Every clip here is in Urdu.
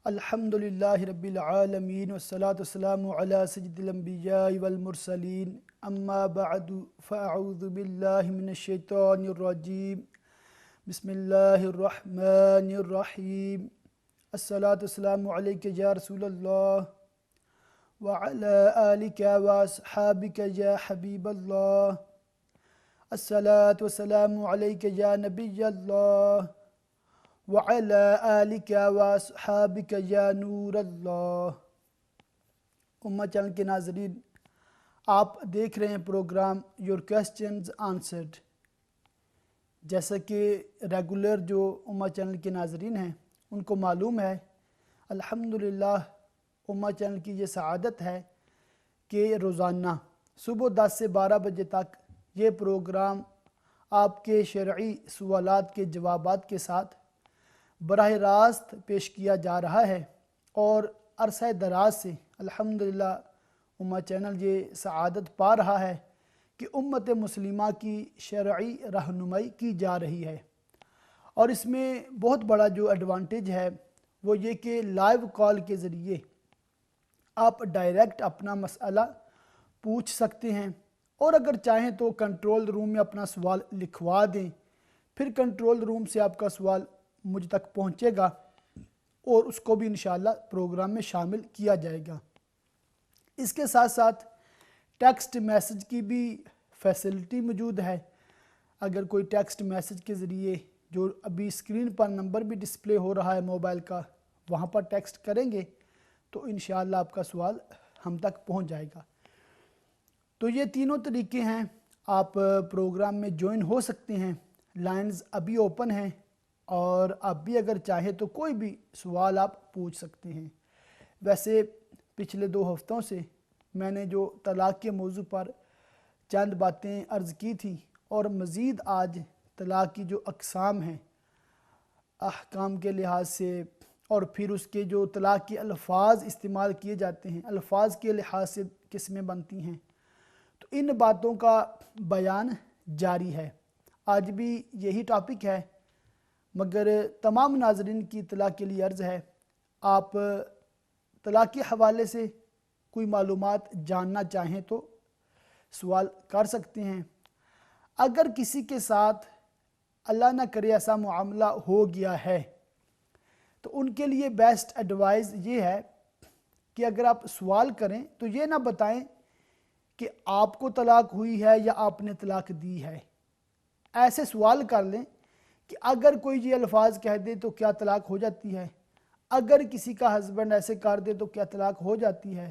الحمدللہ رب العالمین والصلاة والسلام علی سید الانبیاء والمرسلین اما بعد فاعوذ باللہ من الشیطان الرجیم بسم اللہ الرحمن الرحیم الصلاة والسلام علیک یا رسول اللہ وعلی آلک واصحابک یا حبیب اللہ الصلاة والسلام علیک یا نبی اللہ وَعَلَىٰ آلِكَ وَأَصْحَابِكَ يَا نُورَ اللّہ۔ امہ چینل کے ناظرین، آپ دیکھ رہے ہیں پروگرام یور کوسچنز آنسرڈ۔ جیسا کہ ریگولر جو امہ چینل کے ناظرین ہیں ان کو معلوم ہے، الحمدللہ امہ چینل کی یہ سعادت ہے کہ روزانہ صبح 10 سے 12 بجے تک یہ پروگرام آپ کے شرعی سوالات کے جوابات کے ساتھ براہ راست پیش کیا جا رہا ہے، اور عرصہ دراز سے الحمدللہ امہ چینل یہ سعادت پا رہا ہے کہ امت مسلمہ کی شرعی رہنمائی کی جا رہی ہے۔ اور اس میں بہت بڑا جو ایڈوانٹیج ہے وہ یہ کہ لائیو کال کے ذریعے آپ ڈائریکٹ اپنا مسئلہ پوچھ سکتے ہیں، اور اگر چاہیں تو کنٹرول روم میں اپنا سوال لکھوا دیں، پھر کنٹرول روم سے آپ کا سوال مجھ تک پہنچے گا اور اس کو بھی انشاءاللہ پروگرام میں شامل کیا جائے گا۔ اس کے ساتھ ساتھ ٹیکسٹ میسج کی بھی فیسلٹی موجود ہے۔ اگر کوئی ٹیکسٹ میسج کے ذریعے، جو ابھی اسکرین پر نمبر بھی ڈسپلے ہو رہا ہے موبائل کا، وہاں پر ٹیکسٹ کریں گے تو انشاءاللہ آپ کا سوال ہم تک پہنچ جائے گا۔ تو یہ تینوں طریقے ہیں، آپ پروگرام میں جوائن ہو سکتے ہیں۔ لائنز ابھی اوپن ہیں، اور آپ بھی اگر چاہیں تو کوئی بھی سوال آپ پوچھ سکتے ہیں۔ ویسے پچھلے 2 ہفتوں سے میں نے جو طلاق کے موضوع پر چند باتیں عرض کی تھیں، اور مزید آج طلاق کی جو اقسام ہیں احکام کے لحاظ سے، اور پھر اس کے جو طلاق کے الفاظ استعمال کیے جاتے ہیں، الفاظ کے لحاظ سے قسمیں بنتی ہیں، تو ان باتوں کا بیان جاری ہے۔ آج بھی یہی ٹاپک ہے، مگر تمام ناظرین کی اطلاع کے لیے عرض ہے، آپ طلاق کے حوالے سے کوئی معلومات جاننا چاہیں تو سوال کر سکتے ہیں۔ اگر کسی کے ساتھ اللہ نہ کرے ایسا معاملہ ہو گیا ہے تو ان کے لیے بیسٹ ایڈوائز یہ ہے کہ اگر آپ سوال کریں تو یہ نہ بتائیں کہ آپ کو طلاق ہوئی ہے یا آپ نے طلاق دی ہے۔ ایسے سوال کر لیں کہ اگر کوئی یہ الفاظ کہہ دے تو کیا طلاق ہو جاتی ہے، اگر کسی کا ہسبینڈ ایسے کر دے تو کیا طلاق ہو جاتی ہے،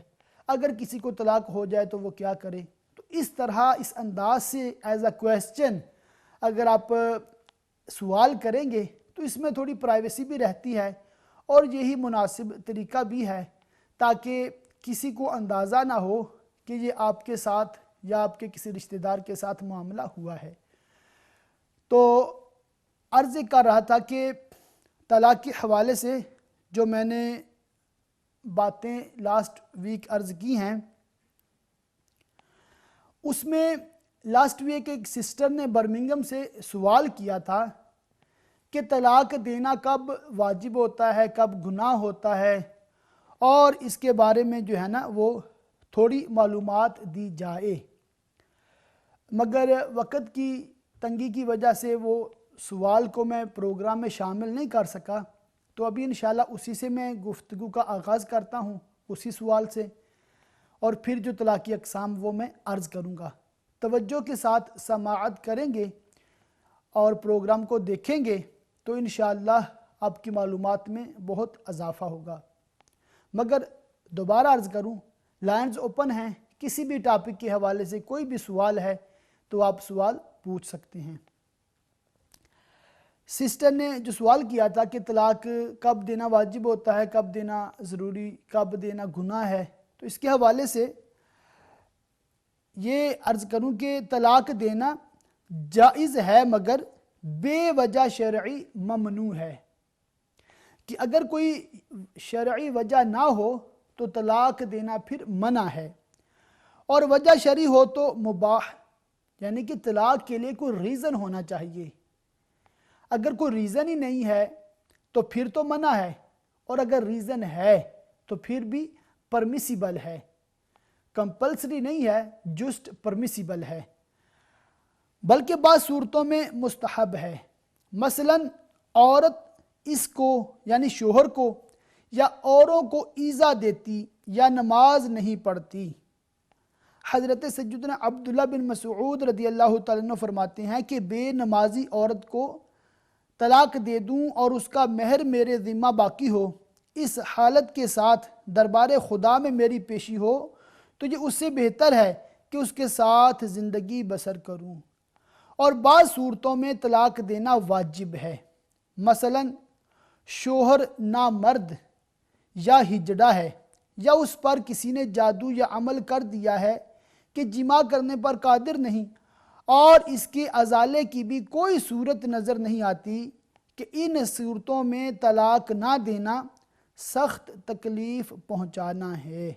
اگر کسی کو طلاق ہو جائے تو وہ کیا کرے۔ تو اس طرح اس انداز سے ایز اے کویسچن اگر آپ سوال کریں گے تو اس میں تھوڑی پرائیویسی بھی رہتی ہے، اور یہی مناسب طریقہ بھی ہے تاکہ کسی کو اندازہ نہ ہو کہ یہ آپ کے ساتھ یا آپ کے کسی رشتہ دار کے ساتھ معاملہ ہوا ہے۔ تو عرض کر رہا تھا کہ طلاق کے حوالے سے جو میں نے باتیں لاسٹ ویک عرض کی ہیں، اس میں لاسٹ ویک ایک سسٹر نے برمنگھم سے سوال کیا تھا کہ طلاق دینا کب واجب ہوتا ہے، کب گناہ ہوتا ہے، اور اس کے بارے میں جو ہے نا وہ تھوڑی معلومات دی جائے، مگر وقت کی تنگی کی وجہ سے وہ سوال کو میں پروگرام میں شامل نہیں کر سکا۔ تو ابھی انشاءاللہ اسی سے میں گفتگو کا آغاز کرتا ہوں، اسی سوال سے، اور پھر جو طلاق کی اقسام وہ میں عرض کروں گا۔ توجہ کے ساتھ سماعت کریں گے اور پروگرام کو دیکھیں گے تو انشاءاللہ آپ کی معلومات میں بہت اضافہ ہوگا۔ مگر دوبارہ عرض کروں، لائنز اوپن ہیں، کسی بھی ٹاپک کے حوالے سے کوئی بھی سوال ہے تو آپ سوال پوچھ سکتے ہیں۔ سسٹر نے جو سوال کیا تھا کہ طلاق کب دینا واجب ہوتا ہے، کب دینا ضروری، کب دینا گناہ ہے، تو اس کے حوالے سے یہ عرض کروں کہ طلاق دینا جائز ہے مگر بے وجہ شرعی ممنوع ہے، کہ اگر کوئی شرعی وجہ نہ ہو تو طلاق دینا پھر منع ہے، اور وجہ شرعی ہو تو مباح، یعنی کہ طلاق کے لیے کوئی ریزن ہونا چاہیے۔ اگر کوئی ریزن ہی نہیں ہے تو پھر تو منع ہے، اور اگر ریزن ہے تو پھر بھی پرمیسیبل ہے، کمپلسری نہیں ہے، جسٹ پرمیسیبل ہے، بلکہ بعض صورتوں میں مستحب ہے۔ مثلا عورت اس کو یعنی شوہر کو یا اوروں کو ایذا دیتی یا نماز نہیں پڑھتی۔ حضرت سیدنا عبداللہ بن مسعود رضی اللہ تعالیٰ عنہ فرماتے ہیں کہ بے نمازی عورت کو طلاق دے دوں اور اس کا مہر میرے ذمہ باقی ہو، اس حالت کے ساتھ دربار خدا میں میری پیشی ہو تو یہ اس سے بہتر ہے کہ اس کے ساتھ زندگی بسر کروں۔ اور بعض صورتوں میں طلاق دینا واجب ہے، مثلا شوہر نامرد یا ہجڑا ہے، یا اس پر کسی نے جادو یا عمل کر دیا ہے کہ جماع کرنے پر قادر نہیں، اور اس کے ازالے کی بھی کوئی صورت نظر نہیں آتی، کہ ان صورتوں میں طلاق نہ دینا سخت تکلیف پہنچانا ہے۔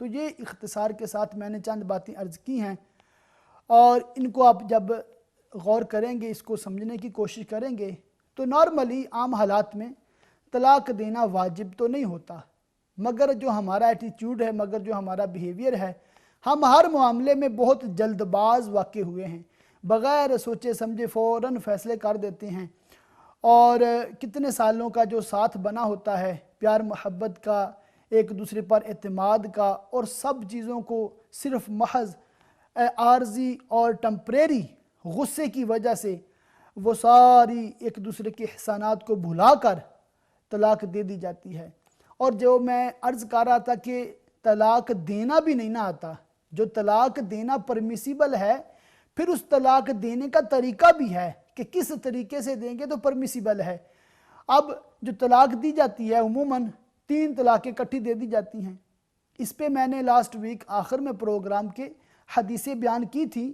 تو یہ اختصار کے ساتھ میں نے چند باتیں عرض کی ہیں، اور ان کو آپ جب غور کریں گے، اس کو سمجھنے کی کوشش کریں گے، تو نارملی عام حالات میں طلاق دینا واجب تو نہیں ہوتا، مگر جو ہمارا ایٹیٹیوڈ ہے، مگر جو ہمارا بیہیویئر ہے، ہم ہر معاملے میں بہت جلد باز واقع ہوئے ہیں، بغیر سوچے سمجھے فوراً فیصلے کر دیتے ہیں، اور کتنے سالوں کا جو ساتھ بنا ہوتا ہے، پیار محبت کا، ایک دوسرے پر اعتماد کا، اور سب چیزوں کو صرف محض عارضی اور ٹمپریری غصے کی وجہ سے وہ ساری ایک دوسرے کے احسانات کو بھلا کر طلاق دے دی جاتی ہے۔ اور جو میں عرض کر رہا تھا کہ طلاق دینا بھی نہیں نہ آتا، جو طلاق دینا پرمیسیبل ہے، پھر اس طلاق دینے کا طریقہ بھی ہے کہ کس طریقے سے دیں گے تو پرمیسیبل ہے۔ اب جو طلاق دی جاتی ہے عموماً 3 طلاقیں اکٹھی دے دی جاتی ہیں۔ اس پہ میں نے لاسٹ ویک آخر میں پروگرام کے حدیثیں بیان کی تھی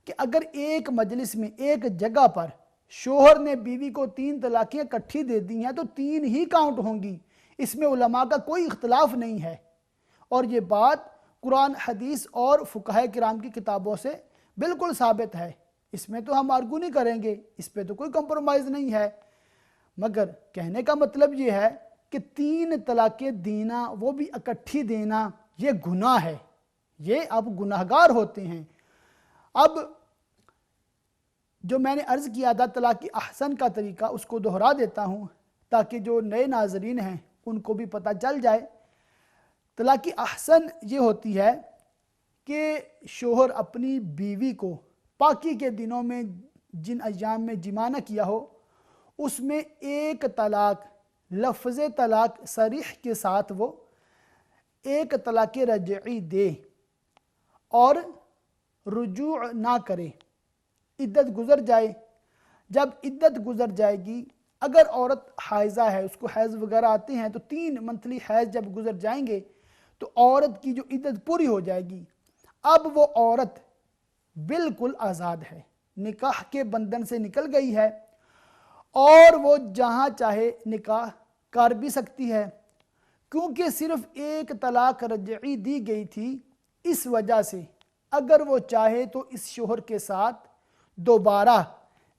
کہ اگر ایک مجلس میں ایک جگہ پر شوہر نے بیوی کو 3 طلاقیں اکٹھی دے دی ہیں تو 3 ہی کاؤنٹ ہوں گی، اس میں علماء کا کوئی اختلاف نہیں ہے، اور یہ بات قرآن حدیث اور فقہاء کرام کی کتابوں سے بالکل ثابت ہے، اس میں تو ہم آرگو نہیں کریں گے، اس پہ تو کوئی کمپرومائز نہیں ہے۔ مگر کہنے کا مطلب یہ ہے کہ 3 طلاقیں دینا، وہ بھی اکٹھی دینا، یہ گناہ ہے، یہ اب گناہگار ہوتے ہیں۔ اب جو میں نے عرض کیا تھا طلاق احسن کا طریقہ، اس کو دہرا دیتا ہوں تاکہ جو نئے ناظرین ہیں ان کو بھی پتہ چل جائے۔ طلاق احسن یہ ہوتی ہے کہ شوہر اپنی بیوی کو پاکی کے دنوں میں جن ایام میں جماع نہ کیا ہو، اس میں ایک طلاق، لفظ طلاق صریح کے ساتھ وہ ایک طلاق رجعی دے اور رجوع نہ کرے، عدت گزر جائے۔ جب عدت گزر جائے گی، اگر عورت حائضہ ہے، اس کو حیض وغیرہ آتے ہیں، تو 3 منتھلی حیض جب گزر جائیں گے تو عورت کی جو عدت پوری ہو جائے گی، اب وہ عورت بالکل آزاد ہے، نکاح کے بندھن سے نکل گئی ہے، اور وہ جہاں چاہے نکاح کر بھی سکتی ہے، کیونکہ صرف ایک طلاق رجعی دی گئی تھی۔ اس وجہ سے اگر وہ چاہے تو اس شوہر کے ساتھ دوبارہ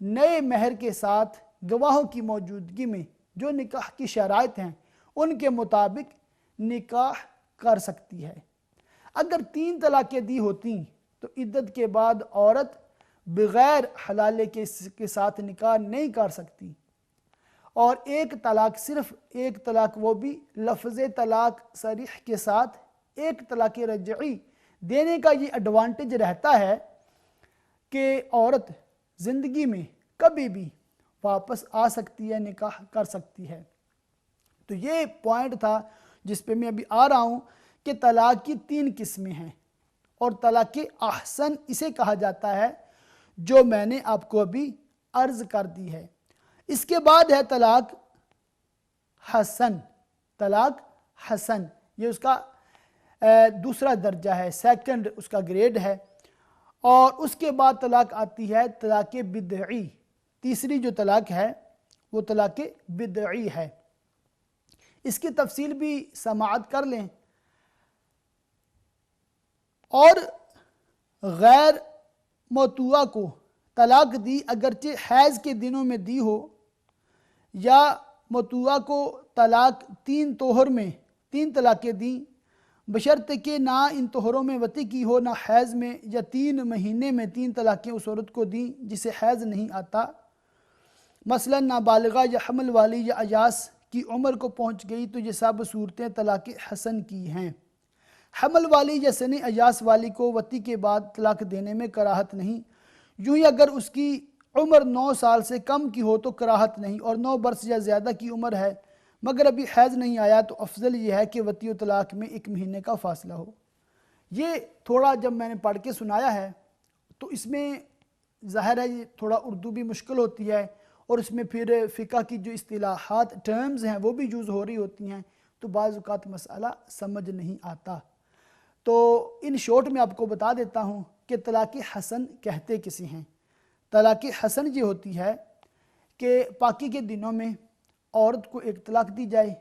نئے مہر کے ساتھ گواہوں کی موجودگی میں جو نکاح کی شرائط ہیں ان کے مطابق نکاح کر سکتی ہے۔ اگر 3 طلاقیں دی ہوتی تو عدت کے بعد عورت بغیر حلالے کے ساتھ نکاح نہیں کر سکتی، اور ایک طلاق، صرف ایک طلاق، وہ بھی لفظ طلاق صریح کے ساتھ ایک طلاق رجعی دینے کا یہ ایڈوانٹیج رہتا ہے کہ عورت زندگی میں کبھی بھی واپس آ سکتی ہے، نکاح کر سکتی ہے۔ تو یہ پوائنٹ تھا جس پہ میں ابھی آ رہا ہوں کہ طلاق کی 3 قسمیں ہیں، اور طلاق احسن اسے کہا جاتا ہے جو میں نے آپ کو ابھی عرض کر دی ہے۔ اس کے بعد ہے طلاق حسن۔ طلاق حسن یہ اس کا دوسرا درجہ ہے، سیکنڈ اس کا گریڈ ہے، اور اس کے بعد طلاق آتی ہے طلاق بدعی۔ تیسری جو طلاق ہے وہ طلاق بدعی ہے۔ اس کی تفصیل بھی سماعت کر لیں۔ اور غیر موطوعہ کو طلاق دی، اگرچہ حیض کے دنوں میں دی ہو، یا موطوعہ کو طلاق 3 توہر میں 3 طلاقیں دیں، بشرط کہ نہ ان توہروں میں وطی کی ہو نہ حیض میں، یا 3 مہینے میں 3 طلاقیں اس عورت کو دیں جسے حیض نہیں آتا، مثلا نابالغہ یا حمل والی یا ایاس کی عمر کو پہنچ گئی، تو یہ سب صورتیں طلاق حسن کی ہیں۔ حمل والی یا سن ایاس والی کو وطی کے بعد طلاق دینے میں کراہت نہیں، یوں ہی اگر اس کی عمر 9 سال سے کم کی ہو تو کراہت نہیں، اور 9 برس یا زیادہ کی عمر ہے مگر ابھی حیض نہیں آیا تو افضل یہ ہے کہ وطی و طلاق میں 1 مہینے کا فاصلہ ہو۔ یہ تھوڑا جب میں نے پڑھ کے سنایا ہے تو اس میں ظاہر ہے یہ تھوڑا اردو بھی مشکل ہوتی ہے، اور اس میں پھر فقہ کی جو اصطلاحات ٹرمز ہیں وہ بھی یوز ہو رہی ہوتی ہیں، تو بعض اوقات مسئلہ سمجھ نہیں آتا۔ تو ان شارٹ میں آپ کو بتا دیتا ہوں کہ طلاق حسن کہتے کسی ہیں۔ طلاق حسن یہ ہوتی ہے کہ پاکی کے دنوں میں عورت کو 1 طلاق دی جائے،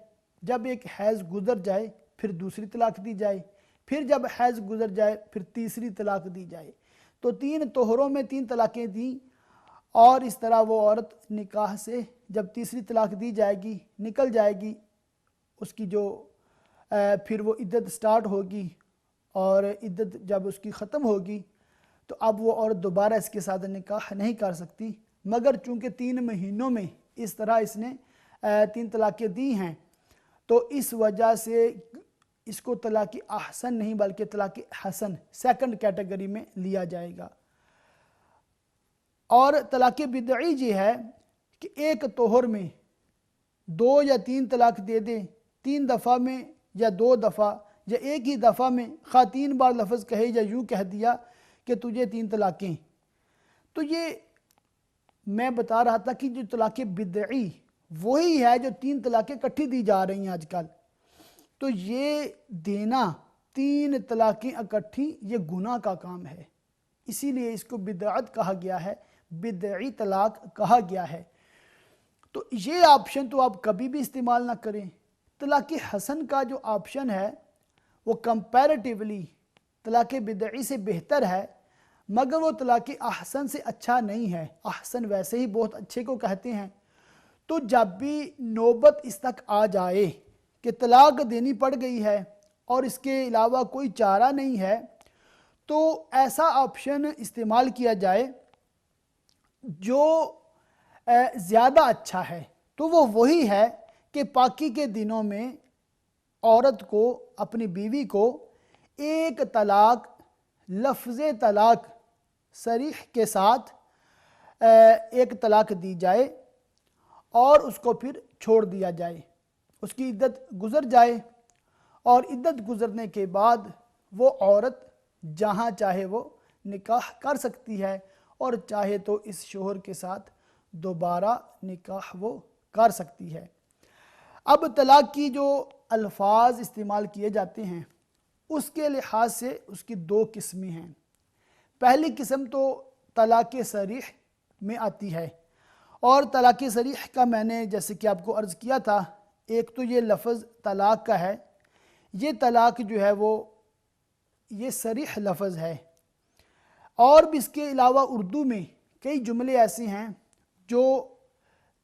جب ایک حیض گزر جائے پھر دوسری طلاق دی جائے، پھر جب حیض گزر جائے پھر تیسری طلاق دی جائے، تو 3 توہروں میں 3 طلاقیں دیں، اور اس طرح وہ عورت نکاح سے جب تیسری طلاق دی جائے گی نکل جائے گی، اس کی جو پھر وہ عدت سٹارٹ ہوگی، اور عدت جب اس کی ختم ہوگی تو اب وہ عورت دوبارہ اس کے ساتھ نکاح نہیں کر سکتی، مگر چونکہ 3 مہینوں میں اس طرح اس نے 3 طلاقیں دی ہیں تو اس وجہ سے اس کو طلاق احسن نہیں بلکہ طلاق حسن 2nd کیٹیگری میں لیا جائے گا۔ اور طلاق بدعی یہ ہے کہ 1 توہر میں 2 یا 3 طلاق دے دیں، 3 دفعہ میں یا 2 دفعہ یا ایک ہی دفعہ میں، خواہ 3 بار لفظ کہے یا یوں کہہ دیا کہ تجھے 3 طلاقیں، تو یہ میں بتا رہا تھا کہ جو طلاق بدعی وہی ہے جو 3 طلاقیں اکٹھی دی جا رہی ہیں آج کل، تو یہ دینا 3 طلاقیں اکٹھی یہ گناہ کا کام ہے، اسی لیے اس کو بدعت کہا گیا ہے، بدعی طلاق کہا گیا ہے۔ تو یہ آپشن تو آپ کبھی بھی استعمال نہ کریں۔ طلاق حسن کا جو آپشن ہے وہ کمپیریٹیولی طلاق بدعی سے بہتر ہے، مگر وہ طلاق احسن سے اچھا نہیں ہے۔ احسن ویسے ہی بہت اچھے کو کہتے ہیں، تو جب بھی نوبت اس تک آ جائے کہ طلاق دینی پڑ گئی ہے اور اس کے علاوہ کوئی چارہ نہیں ہے، تو ایسا آپشن استعمال کیا جائے جو زیادہ اچھا ہے، تو وہ وہی ہے کہ پاکی کے دنوں میں عورت کو اپنی بیوی کو 1 طلاق لفظ طلاق صریح کے ساتھ 1 طلاق دی جائے اور اس کو پھر چھوڑ دیا جائے، اس کی عدت گزر جائے، اور عدت گزرنے کے بعد وہ عورت جہاں چاہے وہ نکاح کر سکتی ہے، اور چاہے تو اس شوہر کے ساتھ دوبارہ نکاح وہ کر سکتی ہے۔ اب طلاق کی جو الفاظ استعمال کیے جاتے ہیں اس کے لحاظ سے اس کی 2 قسمیں ہیں۔ پہلی قسم تو طلاق صریح میں آتی ہے، اور طلاق صریح کا میں نے جیسے کہ آپ کو عرض کیا تھا، ایک تو یہ لفظ طلاق کا ہے، یہ طلاق جو ہے وہ یہ صریح لفظ ہے، اور بھی اس کے علاوہ اردو میں کئی جملے ایسے ہیں جو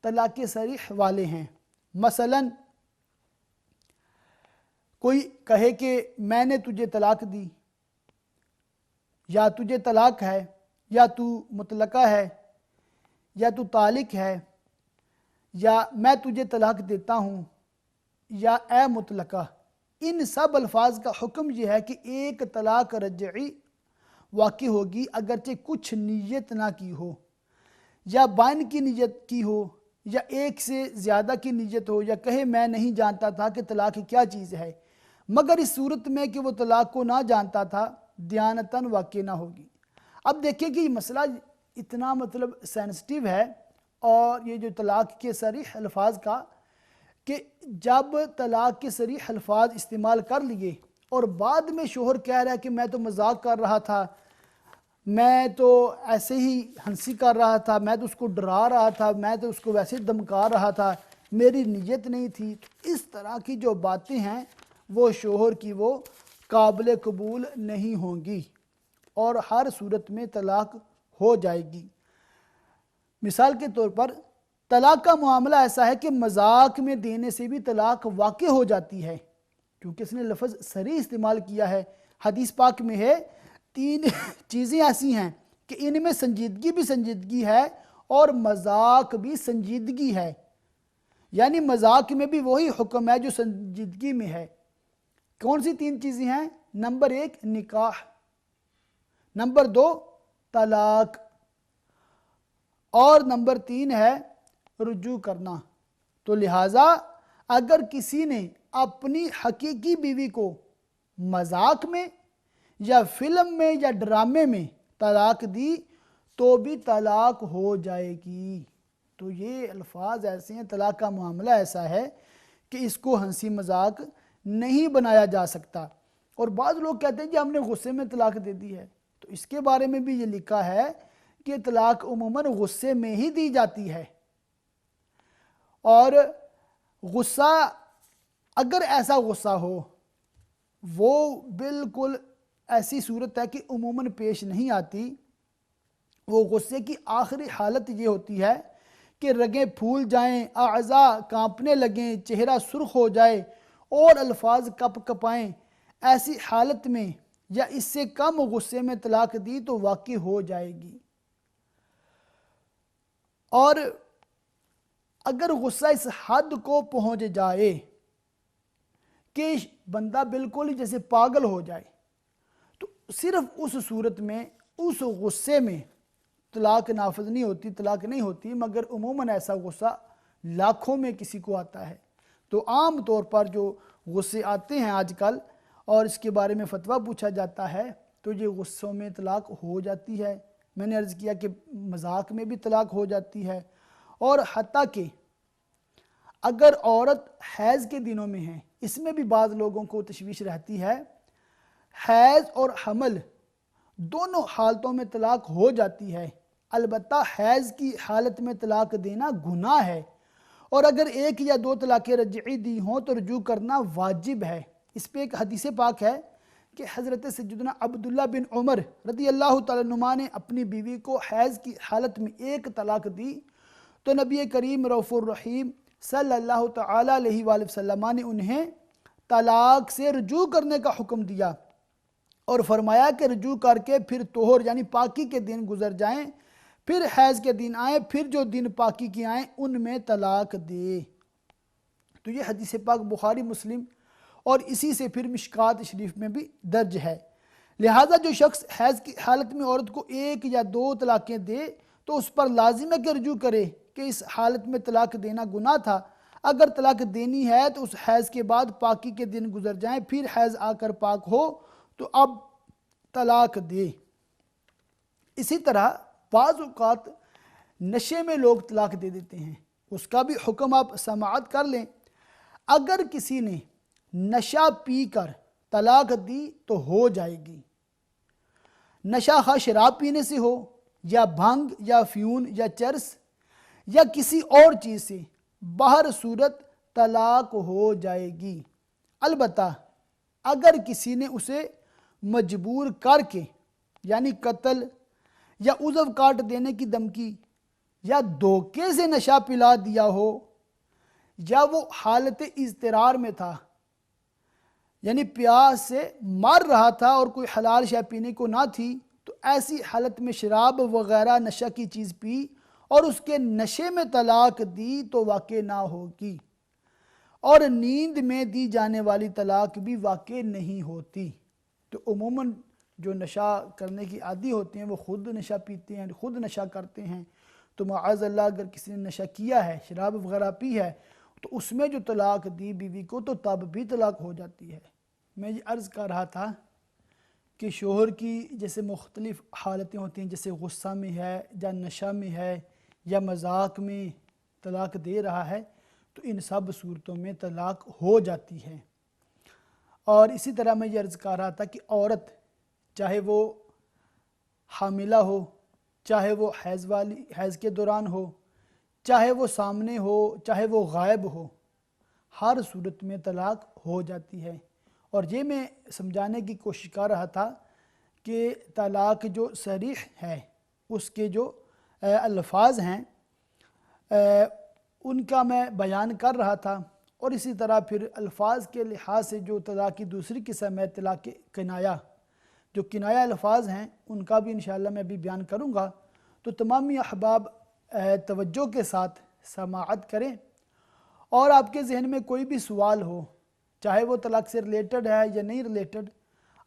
طلاق صریح والے ہیں۔ مثلا کوئی کہے کہ میں نے تجھے طلاق دی، یا تجھے طلاق ہے، یا تو مطلقہ ہے، یا تو طالق ہے، یا میں تجھے طلاق دیتا ہوں، یا اے مطلقہ، ان سب الفاظ کا حکم یہ ہے کہ 1 طلاق رجعی واقع ہوگی اگرچہ کچھ نیت نہ کی ہو، یا بائن کی نیت کی ہو، یا 1 سے زیادہ کی نیت ہو، یا کہے میں نہیں جانتا تھا کہ طلاق کیا چیز ہے، مگر اس صورت میں کہ وہ طلاق کو نہ جانتا تھا دیانتاً واقع نہ ہوگی۔ اب دیکھیں کہ یہ مسئلہ اتنا سینسٹیو ہے، اور یہ جو طلاق کے صریح الفاظ کا کہ جب طلاق کے صریح الفاظ استعمال کر لیے اور بعد میں شوہر کہہ رہا ہے کہ میں تو مذاق کر رہا تھا، میں تو ایسے ہی ہنسی کر رہا تھا، میں تو اس کو ڈرا رہا تھا، میں تو اس کو ویسے دمکا رہا تھا، میری نیت نہیں تھی، اس طرح کی جو باتیں ہیں وہ شوہر کی وہ قابل قبول نہیں ہوں گی، اور ہر صورت میں طلاق ہو جائے گی۔ مثال کے طور پر طلاق کا معاملہ ایسا ہے کہ مذاق میں دینے سے بھی طلاق واقع ہو جاتی ہے، کیونکہ اس نے لفظ صریح استعمال کیا ہے۔ حدیث پاک میں ہے 3 چیزیں ایسی ہیں کہ ان میں سنجیدگی بھی سنجیدگی ہے اور مذاق بھی سنجیدگی ہے، یعنی مذاق میں بھی وہی حکم ہے جو سنجیدگی میں ہے۔ کون سی 3 چیزیں ہیں؟ نمبر 1 نکاح، نمبر 2 طلاق، اور نمبر 3 ہے رجوع کرنا۔ تو لہٰذا اگر کسی نے اپنی حقیقی بیوی کو مذاق میں یا فلم میں یا ڈرامے میں طلاق دی تو بھی طلاق ہو جائے گی۔ تو یہ الفاظ ایسے ہیں، طلاق کا معاملہ ایسا ہے کہ اس کو ہنسی مذاق نہیں بنایا جا سکتا۔ اور بعض لوگ کہتے ہیں کہ ہم نے غصے میں طلاق دے دی ہے، تو اس کے بارے میں بھی یہ لکھا ہے کہ طلاق عموماً غصے میں ہی دی جاتی ہے، اور غصہ اگر ایسا غصہ ہو وہ بالکل ایسی صورت ہے کہ عموماً پیش نہیں آتی۔ وہ غصے کی آخری حالت یہ ہوتی ہے کہ رگیں پھول جائیں، اعضاء کانپنے لگیں، چہرہ سرخ ہو جائے اور الفاظ کپ کپائیں۔ ایسی حالت میں یا اس سے کم غصے میں طلاق دی تو واقع ہو جائے گی۔ اور اگر غصہ اس حد کو پہنچ جائے کہ بندہ بالکل ہی جیسے پاگل ہو جائے، تو صرف اس صورت میں اس غصے میں طلاق نافذ نہیں ہوتی، طلاق نہیں ہوتی، مگر عموماً ایسا غصہ لاکھوں میں کسی کو آتا ہے۔ تو عام طور پر جو غصے آتے ہیں آج کل اور اس کے بارے میں فتویٰ پوچھا جاتا ہے تو یہ غصوں میں طلاق ہو جاتی ہے۔ میں نے عرض کیا کہ مذاق میں بھی طلاق ہو جاتی ہے، اور حتیٰ کہ اگر عورت حیض کے دنوں میں ہے، اس میں بھی بعض لوگوں کو تشویش رہتی ہے۔ حیض اور حمل دونوں حالتوں میں طلاق ہو جاتی ہے، البتہ حیض کی حالت میں طلاق دینا گناہ ہے، اور اگر 1 یا 2 طلاقیں رجعی دی ہوں تو رجوع کرنا واجب ہے۔ اس پہ ایک حدیث پاک ہے کہ حضرت سیدنا عبداللہ بن عمر رضی اللہ تعالیٰ عنہما نے اپنی بیوی کو حیض کی حالت میں 1 طلاق دی تو نبی کریم رؤوف الرحیم صلی اللہ تعالیٰ علیہ وآلہ وسلم نے انہیں طلاق سے رجوع کرنے کا حکم دیا اور فرمایا کہ رجوع کر کے پھر طہر یعنی پاکی کے دن گزر جائیں، پھر حیض کے دن آئیں، پھر جو دن پاکی کے آئیں ان میں طلاق دے۔ تو یہ حدیث پاک بخاری مسلم اور اسی سے پھر مشکات شریف میں بھی درج ہے۔ لہٰذا جو شخص حیض کی حالت میں عورت کو 1 یا 2 طلاقیں دے تو اس پر لازم ہے کہ رجوع کرے، کہ اس حالت میں طلاق دینا گناہ تھا۔ اگر طلاق دینی ہے تو اس حیض کے بعد پاکی کے دن گزر جائیں، پھر حیض آ کر پاک ہو تو اب طلاق دے۔ اسی طرح بعض اوقات نشے میں لوگ طلاق دے دیتے ہیں، اس کا بھی حکم آپ سماعت کر لیں۔ اگر کسی نے نشہ پی کر طلاق دی تو ہو جائے گی۔ نشہ خواہ شراب پینے سے ہو یا بھنگ یا افیون یا چرس یا کسی اور چیز سے، بہر صورت طلاق ہو جائے گی۔ البتہ اگر کسی نے اسے مجبور کر کے یعنی قتل یا عضو کاٹ دینے کی دھمکی یا دھوکے سے نشہ پلا دیا ہو، یا وہ حالت اضطرار میں تھا یعنی پیاس سے مر رہا تھا اور کوئی حلال شے پینے کو نہ تھی، تو ایسی حالت میں شراب وغیرہ نشہ کی چیز پی اور اس کے نشے میں طلاق دی تو واقع نہ ہوگی، اور نیند میں دی جانے والی طلاق بھی واقع نہیں ہوتی۔ تو عموماً جو نشہ کرنے کی عادی ہوتے ہیں وہ خود نشہ پیتے ہیں، خود نشہ کرتے ہیں، تو معاذ اللہ اگر کسی نے نشہ کیا ہے، شراب وغیرہ پی ہے، تو اس میں جو طلاق دی بیوی کو تو تب بھی طلاق ہو جاتی ہے۔ میں یہ عرض کر رہا تھا کہ شوہر کی جیسے مختلف حالتیں ہوتی ہیں، جیسے غصہ میں ہے یا نشہ میں ہے یا مذاق میں طلاق دے رہا ہے، تو ان سب صورتوں میں طلاق ہو جاتی ہے۔ اور اسی طرح میں یہ عرض کر رہا تھا کہ عورت چاہے وہ حاملہ ہو، چاہے وہ حیض کے دوران ہو، چاہے وہ سامنے ہو، چاہے وہ غائب ہو، ہر صورت میں طلاق ہو جاتی ہے۔ اور یہ میں سمجھانے کی کوشش کر رہا تھا کہ طلاق جو صریح ہے اس کے جو الفاظ ہیں ان کا میں بیان کر رہا تھا، اور اسی طرح پھر الفاظ کے لحاظ سے جو طلاق کی دوسری قسم ہے طلاق کنایہ، جو کنایہ الفاظ ہیں ان کا بھی انشاءاللہ میں بھی بیان کروں گا۔ تو تمامی احباب توجہ کے ساتھ سماعت کریں، اور آپ کے ذہن میں کوئی بھی سوال ہو، چاہے وہ طلاق سے ریلیٹڈ ہے یا نہیں ریلیٹڈ،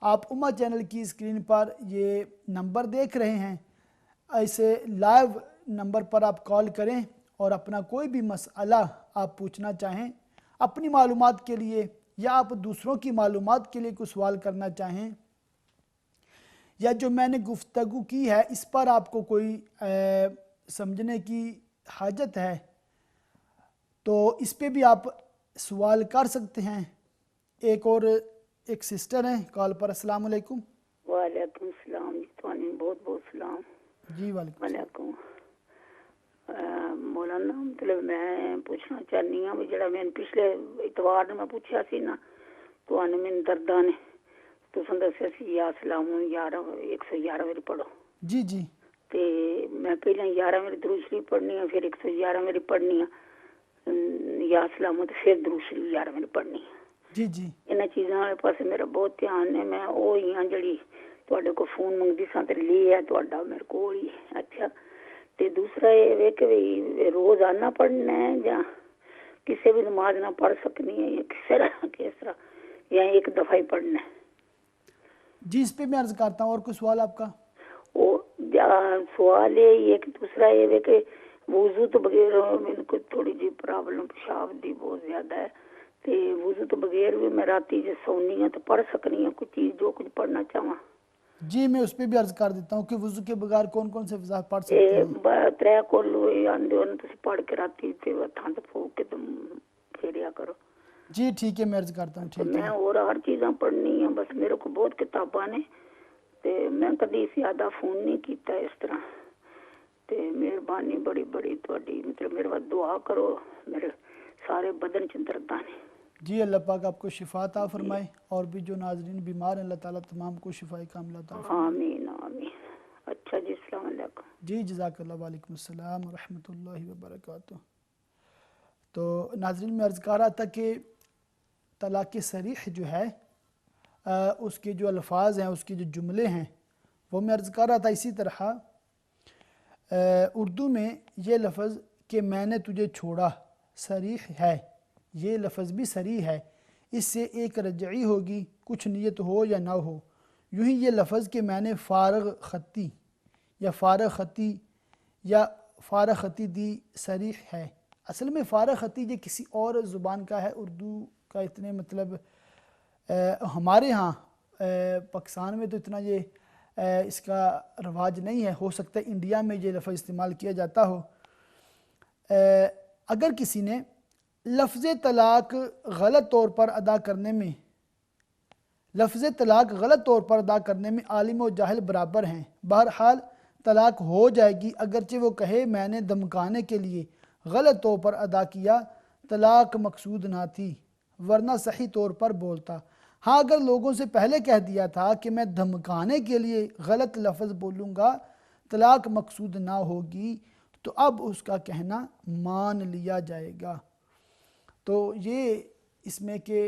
آپ امہ چینل کی اسکرین پر یہ نمبر دیکھ رہے ہیں، ایسے لائیو نمبر پر آپ کال کریں اور اپنا کوئی بھی مسئلہ آپ پوچھنا چاہیں اپنی معلومات کے لیے، یا آپ دوسروں کی معلومات کے لیے کوئی سوال کرنا چاہیں، یا جو میں نے گفتگو کی ہے اس پر آپ کو کوئی سمجھنے کی حاجت ہے، تو اس پہ بھی آپ سوال کر سکتے ہیں۔ ایک سسٹر ہیں کال پر۔ السلام علیکم۔ وعلیکم السلام جی، تھانوں بہت بہت سلام۔ جی وعلیکم وعلیکم مولانا، مطلب میں پوچھنا چاہنی ہوں بھی جڑا میں پچھلے اتوار میں پوچھا سی نا تو میں درداں نے تو دسیا سی یا سلام 111 واری پڑھو۔ جی جی تے میں پہلے 11 واری درود شریف پڑھنی ہے، پھر 111 واری پڑھنی ہے یا سلام، تے پھر درود شریف 11 واری پڑھنی ہے۔ جی جی انہاں چیزاں والے پاسے میرا بہت دھیان ہے، میں وہ ہی ہاں جڑی تواڈے کو فون منگدی ساں تے لی ہے تواڈا میرے کول ہی۔ اچھا، تے دوسرا یہ ہے کہ روزانہ پڑھنا ہے یا کسی بھی نماز نہ پڑھ سکنی ہے، یا کس طرح یا ایک دفعہ ہی پڑھنا ہے؟ جی اس پہ میں عرض کرتا ہوں۔ اور کوئی سوال آپ کا؟ وہ سوال یہ ہے کہ دوسرا یہ ہے کہ وضو تو بغیر میرے کو تھوڑی جی پرابلم پیشاب دی بہت زیادہ ہے، تے وضو تو بغیر بھی میں راتی جے سونی ہوں تو پڑھ سکنی ہوں کوئی چیز جو کچھ پڑھنا چاہواں؟ جی میں اس پہ بھی عرض کر دیتا ہوں کہ وضو کے بغیر کون کون سے وضاحت پڑھ سکتے ہیں۔ ترے کولو آندے تسی پڑھ کے راتی تے ہتھاں تے پھوک کے تم پھیریا کرو۔ جی ٹھیک ہے، میں عرض کرتا ہوں۔ ٹھیک میں ہے، اور ہر چیزاں پڑھنی ہیں، بس میرے کو بہت کتاباں نے تے میں کدی زیادہ فون نہیں کیتا اس طرح، تے مہربانی بڑی بڑی تہاڈی، مطلب میرے واسطے دعا کرو، میرے سارے بدن چ درداں نے۔ جی اللہ پاک آپ کو شفا عطا فرمائے، اور بھی جو ناظرین بیمار ہیں اللہ تعالیٰ تمام کو شفائے کاملہ عطا فرمائے۔ آمین آمین۔ اچھا جی، السلام علیکم۔ جی جزاک اللہ، وعلیکم السلام ورحمۃ اللہ وبرکاتہ۔ تو ناظرین میں عرض کر رہا تھا کہ طلاق صریح جو ہے اس کے جو الفاظ ہیں، اس کے جو جملے ہیں وہ میں عرض کر رہا تھا۔ اسی طرح اردو میں یہ لفظ کہ میں نے تجھے چھوڑا صریح ہے، یہ لفظ بھی صریح ہے، اس سے ایک رجعی ہوگی، کچھ نیت ہو یا نہ ہو۔ یوں ہی یہ لفظ کہ میں نے فارغ خطی یا فارغ خطی یا فارغ خطی دی صریح ہے۔ اصل میں فارغ خطی یہ کسی اور زبان کا ہے، اردو کا اتنے مطلب ہمارے ہاں پاکستان میں تو اتنا یہ اس کا رواج نہیں ہے، ہو سکتا ہے انڈیا میں یہ لفظ استعمال کیا جاتا ہو۔ اگر کسی نے لفظ طلاق غلط طور پر ادا کرنے میں عالم و جاہل برابر ہیں، بہرحال طلاق ہو جائے گی، اگرچہ وہ کہے میں نے دھمکانے کے لیے غلط طور پر ادا کیا، طلاق مقصود نہ تھی، ورنہ صحیح طور پر بولتا۔ ہاں اگر لوگوں سے پہلے کہہ دیا تھا کہ میں دھمکانے کے لیے غلط لفظ بولوں گا، طلاق مقصود نہ ہوگی، تو اب اس کا کہنا مان لیا جائے گا۔ تو یہ اس میں کہ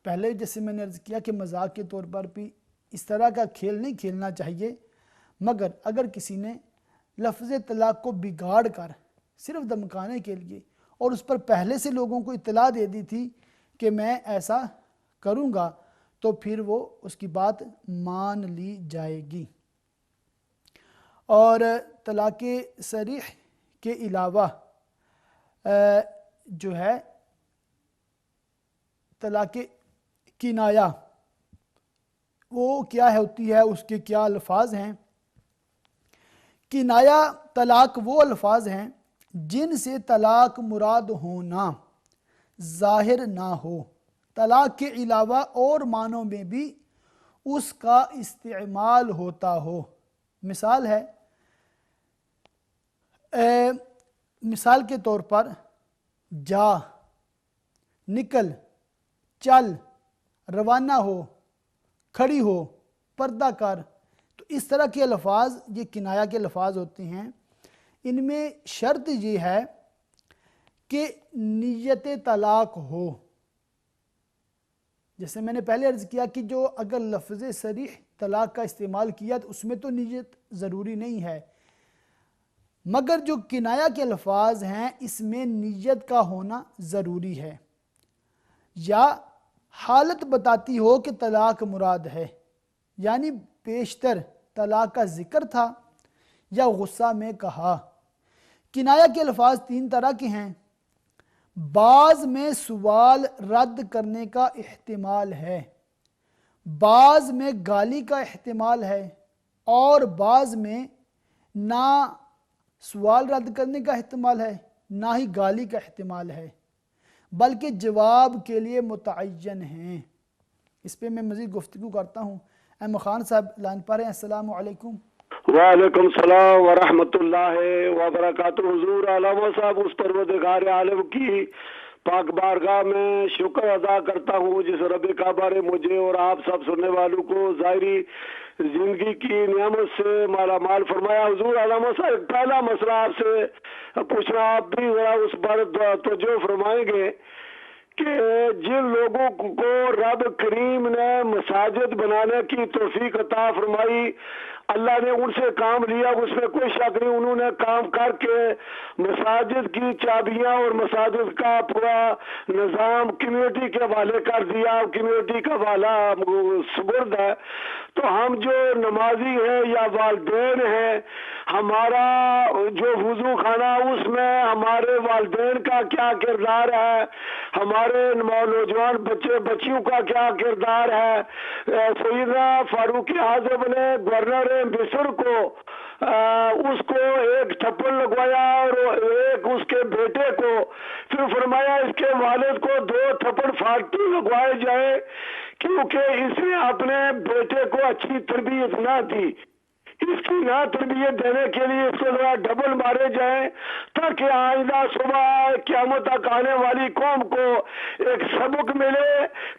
پہلے جیسے میں نے عرض کیا کہ مذاق کے طور پر بھی اس طرح کا کھیل نہیں کھیلنا چاہیے، مگر اگر کسی نے لفظ طلاق کو بگاڑ کر صرف دھمکانے کے لیے اور اس پر پہلے سے لوگوں کو اطلاع دے دی تھی کہ میں ایسا کروں گا، تو پھر وہ اس کی بات مان لی جائے گی۔ اور طلاق صریح کے علاوہ جو ہے طلاق کنایہ، وہ کیا ہوتی ہے، اس کے کیا الفاظ ہیں؟ کنایہ طلاق وہ الفاظ ہیں جن سے طلاق مراد ہونا ظاہر نہ ہو، طلاق کے علاوہ اور معنوں میں بھی اس کا استعمال ہوتا ہو۔ مثال ہے، مثال کے طور پر جا، نکل، چل، روانہ ہو، کھڑی ہو، پردہ کر، تو اس طرح کے الفاظ یہ کنایہ کے الفاظ ہوتے ہیں۔ ان میں شرط یہ ہے کہ نیت طلاق ہو. جیسے میں نے پہلے عرض کیا کہ جو اگر لفظ صریح طلاق کا استعمال کیا تو اس میں تو نیت ضروری نہیں ہے، مگر جو کنایہ کے الفاظ ہیں اس میں نیت کا ہونا ضروری ہے، یا حالت بتاتی ہو کہ طلاق مراد ہے، یعنی بیشتر طلاق کا ذکر تھا یا غصہ میں کہا. کنایہ کے الفاظ 3 طرح کے ہیں. بعض میں سوال رد کرنے کا احتمال ہے، بعض میں گالی کا احتمال ہے، اور بعض میں نہ سوال رد کرنے کا احتمال ہے نہ ہی گالی کا احتمال ہے، بلکہ جواب کے لیے متعین ہیں. اس پہ میں مزید گفتگو کرتا ہوں. احمد خان صاحب لائن پر ہیں. السلام علیکم. وعلیکم السلام ورحمۃ اللہ وبرکاتہ. حضور علامہ صاحب اس پروردگار عالم کی پاک بارگاہ میں شکر ادا کرتا ہوں جس رب کعبہ نے مجھے اور آپ سب سننے والوں کو ظاہری زندگی کی نعمت سے مالا مال فرمایا. حضور علامہ صاحب پہلا مسئلہ آپ سے پوچھنا، آپ بھی ذرا اس پر توجہ فرمائیں گے کہ جن لوگوں کو رب کریم نے مساجد بنانے کی توفیق عطا فرمائی، اللہ نے ان سے کام لیا، اس میں کوئی شک نہیں، انہوں نے کام کر کے مساجد کی چابیاں اور مساجد کا پورا نظام کمیونٹی کے حوالے کر دیا، کمیونٹی کا حوالہ سپرد ہے. تو ہم جو نمازی ہیں یا والدین ہیں، ہمارا جو وضو خانہ اس میں ہمارے والدین کا کیا کردار ہے، ہمارے نوجوان بچے بچیوں کا کیا کردار ہے. سیدنا فاروق اعظم نے گورنر مصر کو اس کو ایک تھپڑ لگوایا اور ایک اس کے بیٹے کو، پھر فرمایا اس کے والد کو 2 تھپڑ فالتو لگوائے جائیں کیونکہ اس نے اپنے بیٹے کو اچھی تربیت نہ دی. اس کی نہ تربیت دینے کے لیے اس کو ذرا ڈبل مارے جائیں تاکہ آئندہ صبح قیامت تک آنے والی قوم کو ایک سبق ملے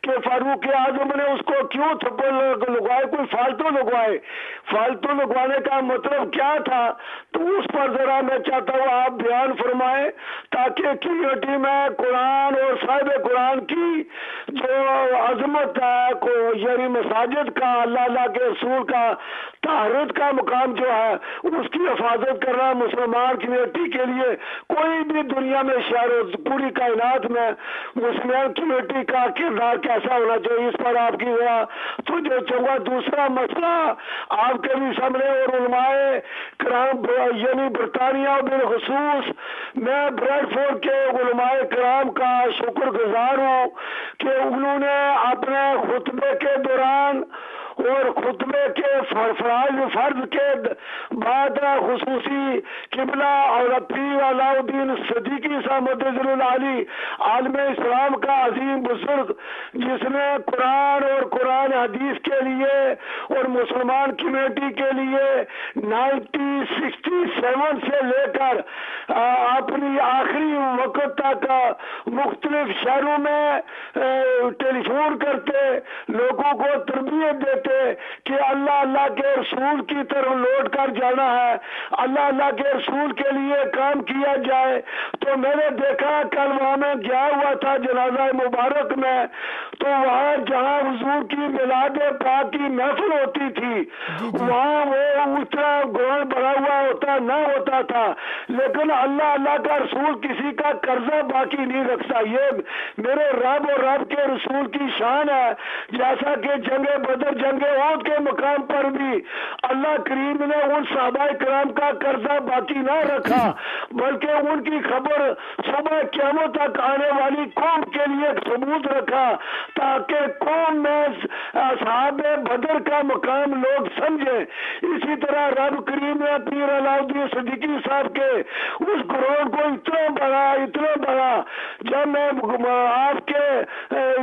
کہ فاروق اعظم نے اس کو کیوں تھپڑ لگوائے، کوئی فالتو لگوائے، فالتو لگوانے کا مطلب کیا تھا. تو اس پر ذرا میں چاہتا ہوں آپ بیان فرمائیں تاکہ کمیونٹی میں قرآن اور صاحب قرآن کی جو عظمت ہے، یعنی مساجد کا، اللہ کے رسول کا طہارت کا مقام جو ہے اس کی حفاظت کرنا مسلمان کمیونٹی کے لیے، کوئی بھی دنیا میں شہر پوری کائنات میں مسلمان کمیونٹی کا کردار کیسا ہونا چاہیے، اس پر آپ کی تو جو چاہوں. دوسرا مسئلہ آپ کے بھی سامنے اور علماء کرام یعنی برطانیہ بالخصوص میں بریڈ فورڈ کے علماء کرام کا شکر گزار ہوں کہ انہوں نے اپنے خطبے کے دوران اور خطبے کے فرض کے بعد خصوصی قبلہ اور پیر علاء الدین صدیقی صاحب مدظر العالی عالم اسلام کا عظیم بزرگ جس نے قرآن اور قرآن حدیث کے لیے اور مسلمان کمیونٹی کے لیے 1967 سے لے کر اپنی آخری وقت تک مختلف شہروں میں ٹیلی فون کرتے لوگوں کو تربیت دیتے کہ اللہ کے رسول کی طرف لوٹ کر جانا ہے، اللہ کے رسول کے لیے کام کیا جائے. تو میں نے دیکھا کل وہاں میں گیا ہوا تھا جنازہ مبارک میں، تو وہاں جہاں حضور کی میلاد پاک کی محفل ہوتی تھی وہاں وہ اتنا گول بڑا ہوا ہوتا نہ ہوتا تھا، لیکن اللہ کا رسول کسی کا قرضہ باقی نہیں رکھتا. یہ میرے رب اور رب کے رسول کی شان ہے. جیسا کہ جنگ بدر جنگ احد کے مقام پر بھی اللہ کریم نے ان صحابہ کرام کا قرضہ باقی نہ رکھا بلکہ ان کی خبر صبح قیامت تک آنے والی قوم کے لیے ثبوت رکھا تاکہ قوم میں اصحاب بدر کا مقام لوگ سمجھیں. اسی طرح رب کریم نے پیر علاء الدین صدیقی صاحب کے اس گروہ کو اتنا بڑا جب میں آپ کے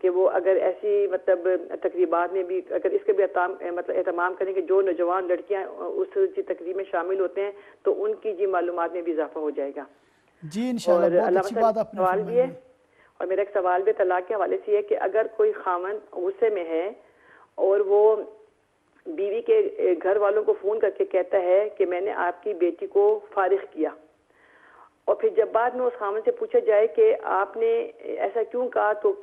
کہ وہ اگر ایسی مطلب تقریبات میں بھی اگر اس کے بھی مطلب اہتمام کریں کہ جو نوجوان لڑکیاں اس جی تقریب میں شامل ہوتے ہیں تو ان کی جی معلومات میں بھی اضافہ ہو جائے گا. جی انشاءاللہ بہت اچھی بات آپ نے سوال بھی ہے. اور میرا ایک سوال بھی طلاق کے حوالے سے ہے کہ اگر کوئی خاوند غصے میں ہے اور وہ بیوی کے گھر والوں کو فون کر کے کہتا ہے کہ میں نے آپ کی بیٹی کو فارغ کیا، اور پھر جب بعد میں اس خاوند سے پوچھا جائے کہ آپ نے ایسا کیوں کہا تو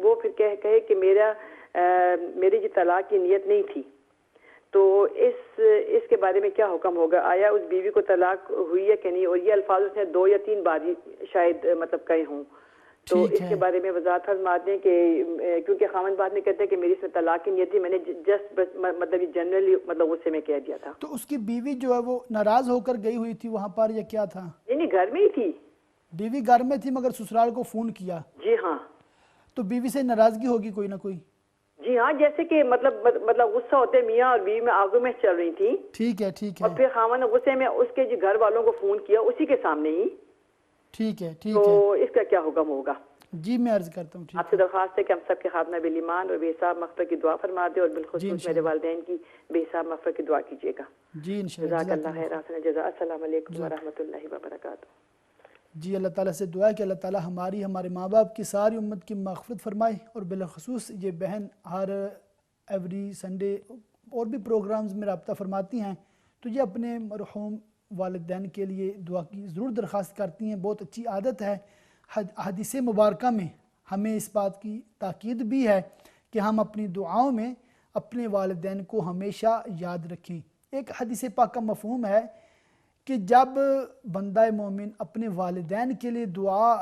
وہ پھر کہے کہ میری جو طلاق کی نیت نہیں تھی، تو اس کے بارے میں کیا حکم ہوگا؟ آیا اس بیوی کو طلاق ہوئی ہے کہ نہیں؟ اور یہ الفاظ اس نے 2 یا 3 بار ہی شاید مطلب کہے ہوں، تو اس کے بارے میں وضاحت فرما دیں کہ کیونکہ خاوند بعد میں کہتے ہیں کہ میری اس میں طلاق کی نیت تھی، میں نے جسٹ مطلب جنرلی مطلب غصے میں کہہ دیا تھا. تو اس کی بیوی جو ہے وہ ناراض ہو کر گئی ہوئی تھی وہاں پر یا کیا تھا؟ نہیں گھر میں ہی تھی. بیوی گھر میں تھی مگر سسرال کو فون کیا؟ جی ہاں. تو بیوی سے ناراضگی ہوگی کوئی نہ کوئی؟ جی ہاں، جیسے کہ مطلب غصہ ہوتے میاں اور بیوی میں آرگومنٹ چل رہی تھی. ٹھیک ہے ٹھیک ہے. اور پھر خاوند نے غصے میں اس کے گھر والوں کو فون کیا اسی کے سامنے ہی. ٹھیک ہے ٹھیک ہے. تو اس کا کیا حکم ہوگا؟ جی میں عرض کرتا ہوں. آپ سے درخواست ہے کہ ہم سب کے خاتمہ بالایمان اور بے حساب مغفرت کی دعا فرما دیں، اور بالخصوص میرے والدین کی بے حساب مغفرت کی دعا کیجیے گا. جی انشاءاللہ. جزاک اللہ خیر. حسن جزا. السلام علیکم ورحمۃ اللہ وبرکاتہ. جی اللہ تعالیٰ سے دعا ہے کہ اللہ تعالیٰ ہمارے ماں باپ کی ساری امت کی مغفرت فرمائے، اور بالخصوص یہ بہن ہر ایوری سنڈے اور بھی پروگرامز میں رابطہ فرماتی ہیں تو یہ اپنے مرحوم والدین کے لیے دعا کی ضرور درخواست کرتی ہیں. بہت اچھی عادت ہے. حدیث مبارکہ میں ہمیں اس بات کی تاکید بھی ہے کہ ہم اپنی دعاؤں میں اپنے والدین کو ہمیشہ یاد رکھیں. ایک حدیث پاک کا مفہوم ہے کہ جب بندہ مومن اپنے والدین کے لیے دعا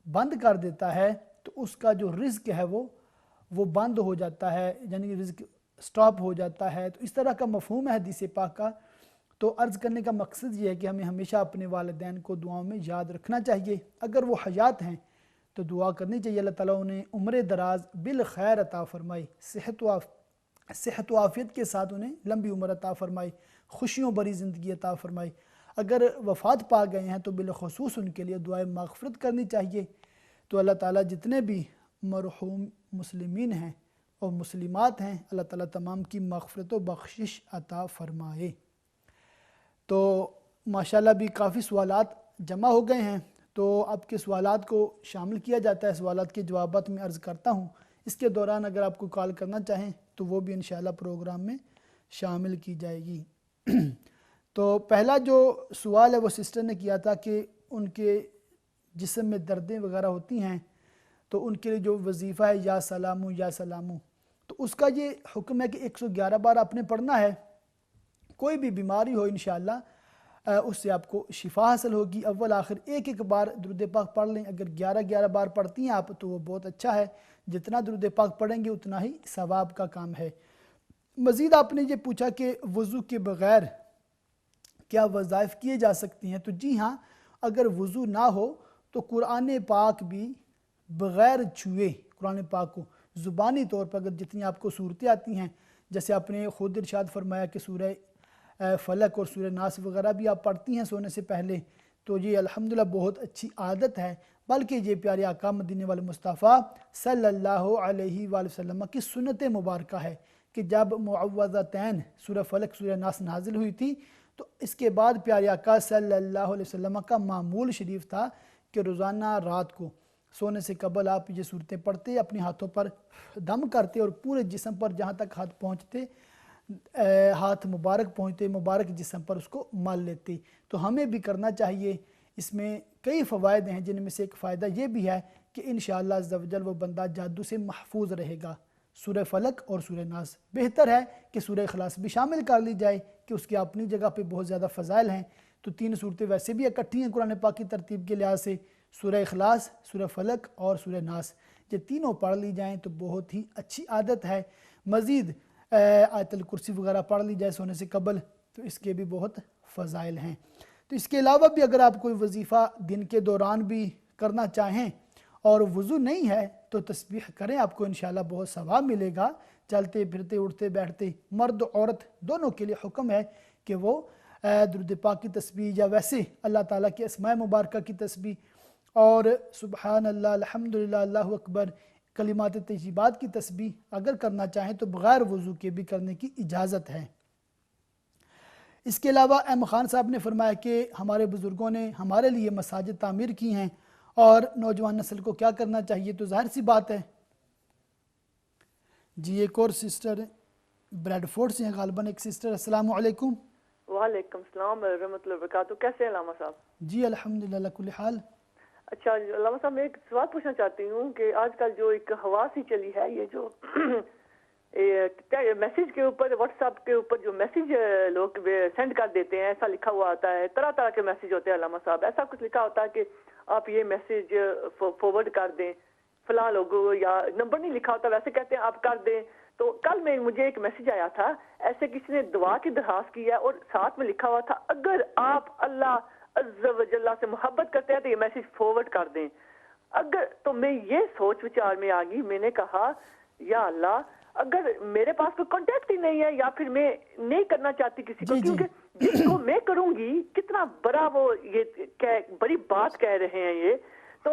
بند کر دیتا ہے تو اس کا جو رزق ہے وہ بند ہو جاتا ہے، یعنی رزق سٹاپ ہو جاتا ہے. تو اس طرح کا مفہوم ہے حدیث پاک کا. تو عرض کرنے کا مقصد یہ ہے کہ ہمیں ہمیشہ اپنے والدین کو دعاؤں میں یاد رکھنا چاہیے. اگر وہ حیات ہیں تو دعا کرنی چاہیے اللہ تعالیٰ انہیں عمر دراز بالخیر عطا فرمائی، صحت و عافیت کے ساتھ انہیں لمبی عمر عطا فرمائی، خوشیوں بری زندگی عطا فرمائی. اگر وفات پا گئے ہیں تو بالخصوص ان کے لیے دعائے مغفرت کرنی چاہیے. تو اللہ تعالیٰ جتنے بھی مرحوم مسلمین ہیں اور مسلمات ہیں اللہ تعالیٰ تمام کی مغفرت و بخشش عطا فرمائے. تو ماشاءاللہ بھی کافی سوالات جمع ہو گئے ہیں تو آپ کے سوالات کو شامل کیا جاتا ہے. سوالات کے جوابات میں عرض کرتا ہوں. اس کے دوران اگر آپ کو کال کرنا چاہیں تو وہ بھی انشاءاللہ پروگرام میں شامل کی جائے گی. تو پہلا جو سوال ہے وہ سسٹر نے کیا تھا کہ ان کے جسم میں دردیں وغیرہ ہوتی ہیں تو ان کے لیے جو وظیفہ ہے یا سلامو یا سلامو، تو اس کا یہ حکم ہے کہ 111 بار آپ نے پڑھنا ہے. کوئی بھی بیماری ہو انشاءاللہ اس سے آپ کو شفا حاصل ہوگی. اول آخر ایک بار درود پاک پڑھ لیں. اگر 11 بار پڑھتی ہیں آپ تو وہ بہت اچھا ہے. جتنا درود پاک پڑھیں گے اتنا ہی ثواب کا کام ہے. مزید آپ نے یہ پوچھا کہ وضو کے بغیر کیا وظائف کیے جا سکتی ہیں؟ تو جی ہاں، اگر وضو نہ ہو تو قرآن پاک بھی بغیر چھوئے قرآن پاک کو زبانی طور پر اگر جتنی آپ کو صورتیں آتی ہیں، جیسے آپ نے خود ارشاد فرمایا کہ سورہ فلق اور سورہ ناس وغیرہ بھی آپ پڑھتی ہیں سونے سے پہلے، تو یہ الحمدللہ بہت اچھی عادت ہے. بلکہ یہ پیارے آقا مدینے والے مصطفیٰ صلی اللہ علیہ وآلہ وسلم کی سنت مبارکہ ہے کہ جب معوذتین سورہ فلق سورہ ناس نازل ہوئی تھی تو اس کے بعد پیارے آقا صلی اللہ علیہ وسلم کا معمول شریف تھا کہ روزانہ رات کو سونے سے قبل آپ یہ صورتیں پڑھتے، اپنے ہاتھوں پر دم کرتے اور پورے جسم پر جہاں تک ہاتھ پہنچتے ہاتھ مبارک پہنچتے مبارک جسم پر اس کو مال لیتے. تو ہمیں بھی کرنا چاہیے. اس میں کئی فوائد ہیں جن میں سے ایک فائدہ یہ بھی ہے کہ انشاءاللہ عز و جل وہ بندہ جادو سے محفوظ رہے گا. سورہ فلق اور سورہ ناس بہتر ہے کہ سورہ اخلاص بھی شامل کر لی جائے کہ اس کی اپنی جگہ پہ بہت زیادہ فضائل ہیں. تو 3 صورتیں ویسے بھی اکٹھی ہیں قرآن پاک کی ترتیب کے لحاظ سے، سورہ اخلاص، سورہ فلق اور سورہ ناس. یہ تینوں پڑھ لی جائیں تو بہت ہی اچھی عادت ہے. مزید آیت الکرسی وغیرہ پڑھ لی جائے سونے سے قبل تو اس کے بھی بہت فضائل ہیں. تو اس کے علاوہ بھی اگر آپ کوئی وظیفہ دن کے دوران بھی کرنا چاہیں اور وضو نہیں ہے تو تسبیح کریں، آپ کو انشاءاللہ بہت ثواب ملے گا. چلتے پھرتے اٹھتے بیٹھتے مرد عورت دونوں کے لیے حکم ہے کہ وہ درود پاک کی تسبیح یا ویسے اللہ تعالیٰ کے اسماء مبارکہ کی تسبیح اور سبحان اللہ الحمدللہ اللہ اکبر کلمات طیبات کی تسبیح اگر کرنا چاہیں تو بغیر وضو کے بھی کرنے کی اجازت ہے۔ اس کے علاوہ احمد خان صاحب نے فرمایا کہ ہمارے بزرگوں نے ہمارے لیے مساجد تعمیر کی ہیں اور نوجوان نسل کو کیا کرنا چاہیے، تو ظاہر سی بات ہے۔ جی ایک اور سسٹر بریڈ فورڈ سے ہیں غالباً ایک سسٹر۔ السلام علیکم۔ وعلیکم السلام ورحمۃ اللہ وبرکاتہ، کیسے ہیں علامہ صاحب؟ جی الحمدللہ کل حال۔ اچھا علامہ صاحب، میں ایک سوال پوچھنا چاہتی ہوں کہ آج کل جو ایک ہوا سی چلی ہے، یہ جو میسیج کے اوپر واٹس ایپ کے اوپر جو میسیج لوگ سینڈ کر دیتے ہیں، ایسا لکھا ہوا آتا ہے، طرح طرح کے میسیج ہوتے ہیں علامہ صاحب، ایسا کچھ لکھا ہوتا ہے کہ آپ یہ میسیج فارورڈ کر دیں فلاں لوگوں، یا نمبر نہیں لکھا ہوتا، ویسے کہتے ہیں آپ کر دیں۔ تو کل میں مجھے ایک میسیج آیا تھا، ایسے کسی نے دعا کی درخواست کی ہے اور ساتھ میں لکھا ہوا تھا اگر آپ اللہ عز و جل سے محبت کرتے ہیں تو یہ میسیج فارورڈ کر دیں۔ تو میں یہ سوچ وچار میں آ گئی، میں نے کہا یا اللہ، اگر میرے پاس کوئی کانٹیکٹ ہی نہیں ہے یا پھر میں نہیں کرنا چاہتی کسی کو، کیونکہ جس کو میں کروں گی کتنا بڑا وہ یہ بڑی بات کہہ رہے ہیں یہ، تو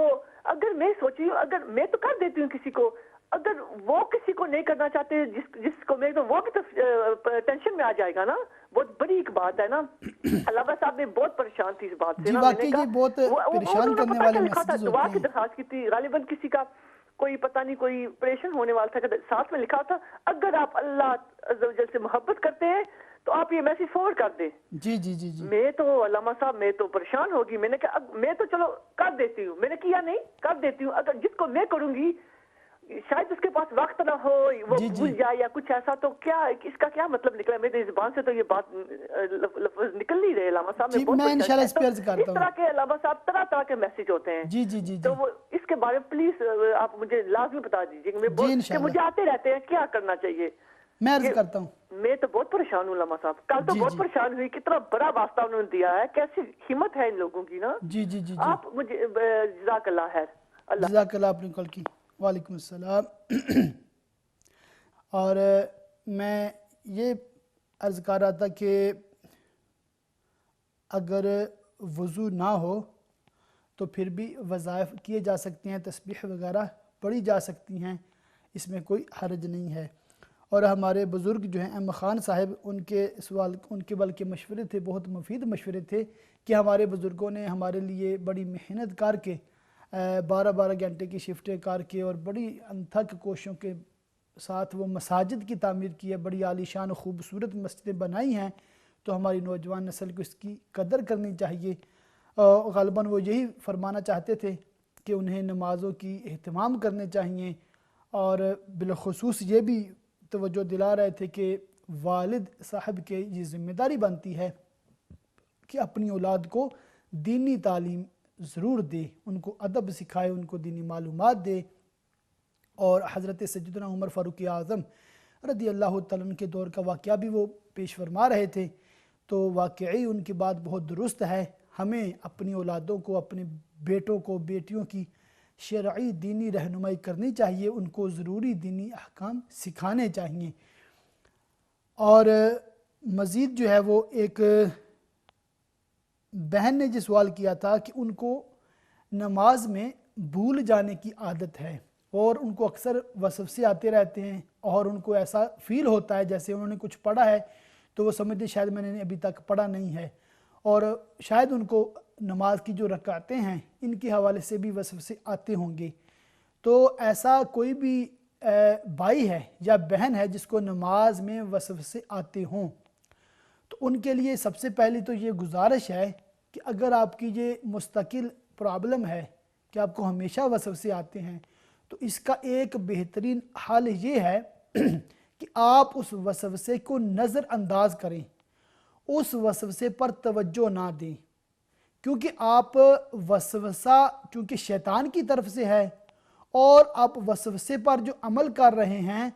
اگر میں سوچی ہوں اگر میں تو کر دیتی ہوں کسی کو، اگر وہ کسی کو نہیں کرنا چاہتے جس کو میں، تو وہ بھی تو ٹینشن میں آ جائے گا نا، بہت بڑی ایک بات ہے نا۔ علامہ صاحب میں بہت پریشان تھی اس بات سے، واقعی یہ بہت پریشان کرنے والے میسیجز دعا ہوتے کی ہیں۔ درخواست کی تھی، غالباً کسی کا کوئی پتہ نہیں کوئی آپریشن ہونے والا تھا، ساتھ میں لکھا تھا اگر آپ اللہ عز و جل سے محبت کرتے ہیں تو آپ یہ میسیج فارورڈ کر دیں۔ جی جی جی جی میں تو علامہ صاحب میں تو پریشان ہوگی، میں نے کہا میں تو چلو کر دیتی ہوں، میں نے کیا نہیں کر دیتی ہوں، اگر جس کو میں کروں گی شاید اس کے پاس وقت نہ ہو، وہ بھول جائے یا کچھ ایسا، تو کیا اس کا کیا مطلب نکلا؟ میری زبان سے تو یہ بات لفظ نکل نہیں رہے علامہ صاحب۔ میں انشاءاللہ اس پہ عرض کرتا ہوں، اس طرح کے علامہ صاحب طرح طرح کے میسج ہوتے ہیں۔ جی جی جی تو وہ اس کے بارے میں پلیز آپ مجھے لازمی بتا دیجیے کہ مجھے آتے رہتے ہیں، کیا کرنا چاہیے؟ میں عرض کرتا ہوں۔ میں تو بہت پریشان ہوں علامہ صاحب، کل تو بہت پریشان ہوئی، کتنا بڑا واسطہ انہوں نے دیا ہے، کیسی ہمت ہے ان لوگوں کی نا۔ جی جی جی آپ مجھے جزاک اللہ خیر۔ جزاک اللہ آپ نے کال کی۔ وعلیکم السلام۔ اور میں یہ عرض کر رہا تھا کہ اگر وضو نہ ہو تو پھر بھی وظائف کیے جا سکتے ہیں، تسبیح وغیرہ پڑھی جا سکتی ہیں، اس میں کوئی حرج نہیں ہے۔ اور ہمارے بزرگ جو ہیں احمد خان صاحب، ان کے بلکہ مشورے تھے، بہت مفید مشورے تھے کہ ہمارے بزرگوں نے ہمارے لیے بڑی محنت کر کے 12 گھنٹے کی شفٹیں کر کے اور بڑی انتھک کوششوں کے ساتھ وہ مساجد کی تعمیر کی ہے، بڑی عالیشان و خوبصورت مسجدیں بنائی ہیں، تو ہماری نوجوان نسل کو اس کی قدر کرنی چاہیے۔ غالباً وہ یہی فرمانا چاہتے تھے کہ انہیں نمازوں کی اہتمام کرنے چاہیے، اور بالخصوص یہ بھی توجہ دلا رہے تھے کہ والد صاحب کے یہ ذمہ داری بنتی ہے کہ اپنی اولاد کو دینی تعلیم ضرور دے، ان کو ادب سکھائے، ان کو دینی معلومات دے۔ اور حضرت سیدنا عمر فاروق اعظم رضی اللہ تعالیٰ عنہ کے دور کا واقعہ بھی وہ پیش فرما رہے تھے، تو واقعی ان کی بات بہت درست ہے۔ ہمیں اپنی اولادوں کو، اپنے بیٹوں کو، بیٹیوں کی شرعی دینی رہنمائی کرنی چاہیے، ان کو ضروری دینی احکام سکھانے چاہیے۔ اور مزید جو ہے وہ ایک بہن نے جو سوال کیا تھا کہ ان کو نماز میں بھول جانے کی عادت ہے اور ان کو اکثر وسوسے آتے رہتے ہیں، اور ان کو ایسا فیل ہوتا ہے جیسے انہوں نے کچھ پڑھا ہے تو وہ سمجھتے شاید میں نے ابھی تک پڑھا نہیں ہے، اور شاید ان کو نماز کی جو رکعتیں ہیں ان کے حوالے سے بھی وسوسے آتے ہوں گے۔ تو ایسا کوئی بھی بھائی ہے یا بہن ہے جس کو نماز میں وسوسے آتے ہوں، تو ان کے لیے سب سے پہلی تو یہ گزارش ہے کہ اگر آپ کی یہ مستقل پرابلم ہے کہ آپ کو ہمیشہ وسوسے آتے ہیں، تو اس کا ایک بہترین حل یہ ہے کہ آپ اس وسوسے کو نظر انداز کریں، اس وسوسے پر توجہ نہ دیں، کیونکہ آپ وسوسہ چونکہ شیطان کی طرف سے ہے اور آپ وسوسے پر جو عمل کر رہے ہیں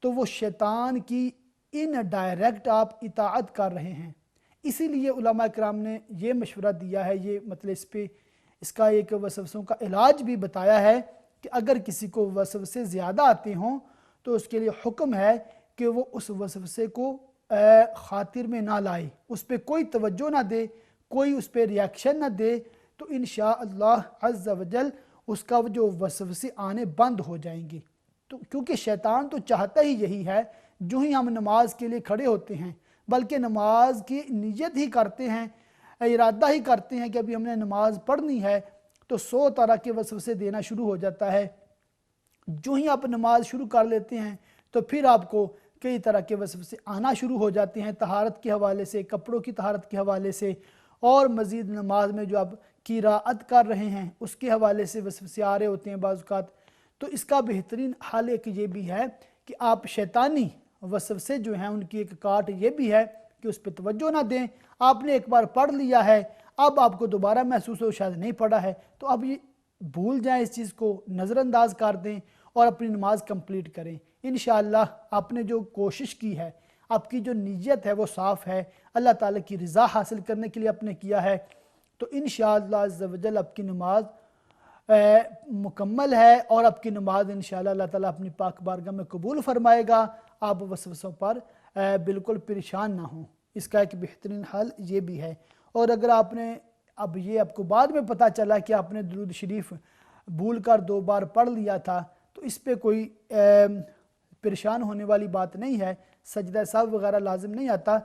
تو وہ شیطان کی ان ڈائریکٹ آپ اطاعت کر رہے ہیں۔ اسی لیے علماء کرام نے یہ مشورہ دیا ہے، یہ مطلب اس کا ایک وسوسوں کا علاج بھی بتایا ہے کہ اگر کسی کو وسوسے زیادہ آتے ہوں تو اس کے لیے حکم ہے کہ وہ اس وسوسے کو خاطر میں نہ لائے، اس پہ کوئی توجہ نہ دے، کوئی اس پہ ریاکشن نہ دے، تو انشاءاللہ عز و جل اس کا جو وسوسے آنے بند ہو جائیں گے۔ تو کیونکہ شیطان تو چاہتا ہی یہی ہے، جو ہی ہم نماز کے لیے کھڑے ہوتے ہیں بلکہ نماز کی نیت ہی کرتے ہیں، ارادہ ہی کرتے ہیں کہ ابھی ہم نے نماز پڑھنی ہے، تو 100 طرح کے وسوسے دینا شروع ہو جاتا ہے۔ جو ہی آپ نماز شروع کر لیتے ہیں تو پھر آپ کو کئی طرح کے وسوسے آنا شروع ہو جاتے ہیں، طہارت کے حوالے سے، کپڑوں کی طہارت کے حوالے سے، اور مزید نماز میں جو آپ قراءت کر رہے ہیں اس کے حوالے سے وسوسے آ رہے ہوتے ہیں بعض اوقات۔ تو اس کا بہترین حل ایک یہ بھی ہے کہ آپ شیطانی وسوسے جو ہیں ان کی ایک کاٹ یہ بھی ہے کہ اس پہ توجہ نہ دیں۔ آپ نے ایک بار پڑھ لیا ہے، اب آپ کو دوبارہ محسوس ہو شاید نہیں پڑھا ہے، تو اب یہ بھول جائیں، اس چیز کو نظر انداز کر دیں اور اپنی نماز کمپلیٹ کریں۔ انشاءاللہ آپ نے جو کوشش کی ہے، آپ کی جو نیت ہے وہ صاف ہے، اللہ تعالیٰ کی رضا حاصل کرنے کے لیے آپ نے کیا ہے، تو انشاءاللہ عز و جل آپ کی نماز مکمل ہے، اور آپ کی نماز انشاءاللہ اللہ تعالیٰ اپنی پاک بارگاہ میں قبول فرمائے گا۔ آپ وسوسوں پر بالکل پریشان نہ ہوں۔ اس کا ایک بہترین حل یہ بھی ہے۔ اور اگر آپ نے اب یہ آپ کو بعد میں پتہ چلا کہ آپ نے درود شریف بھول کر 2 بار پڑھ لیا تھا، تو اس پہ کوئی پریشان ہونے والی بات نہیں ہے، سجدہ سہو وغیرہ لازم نہیں آتا۔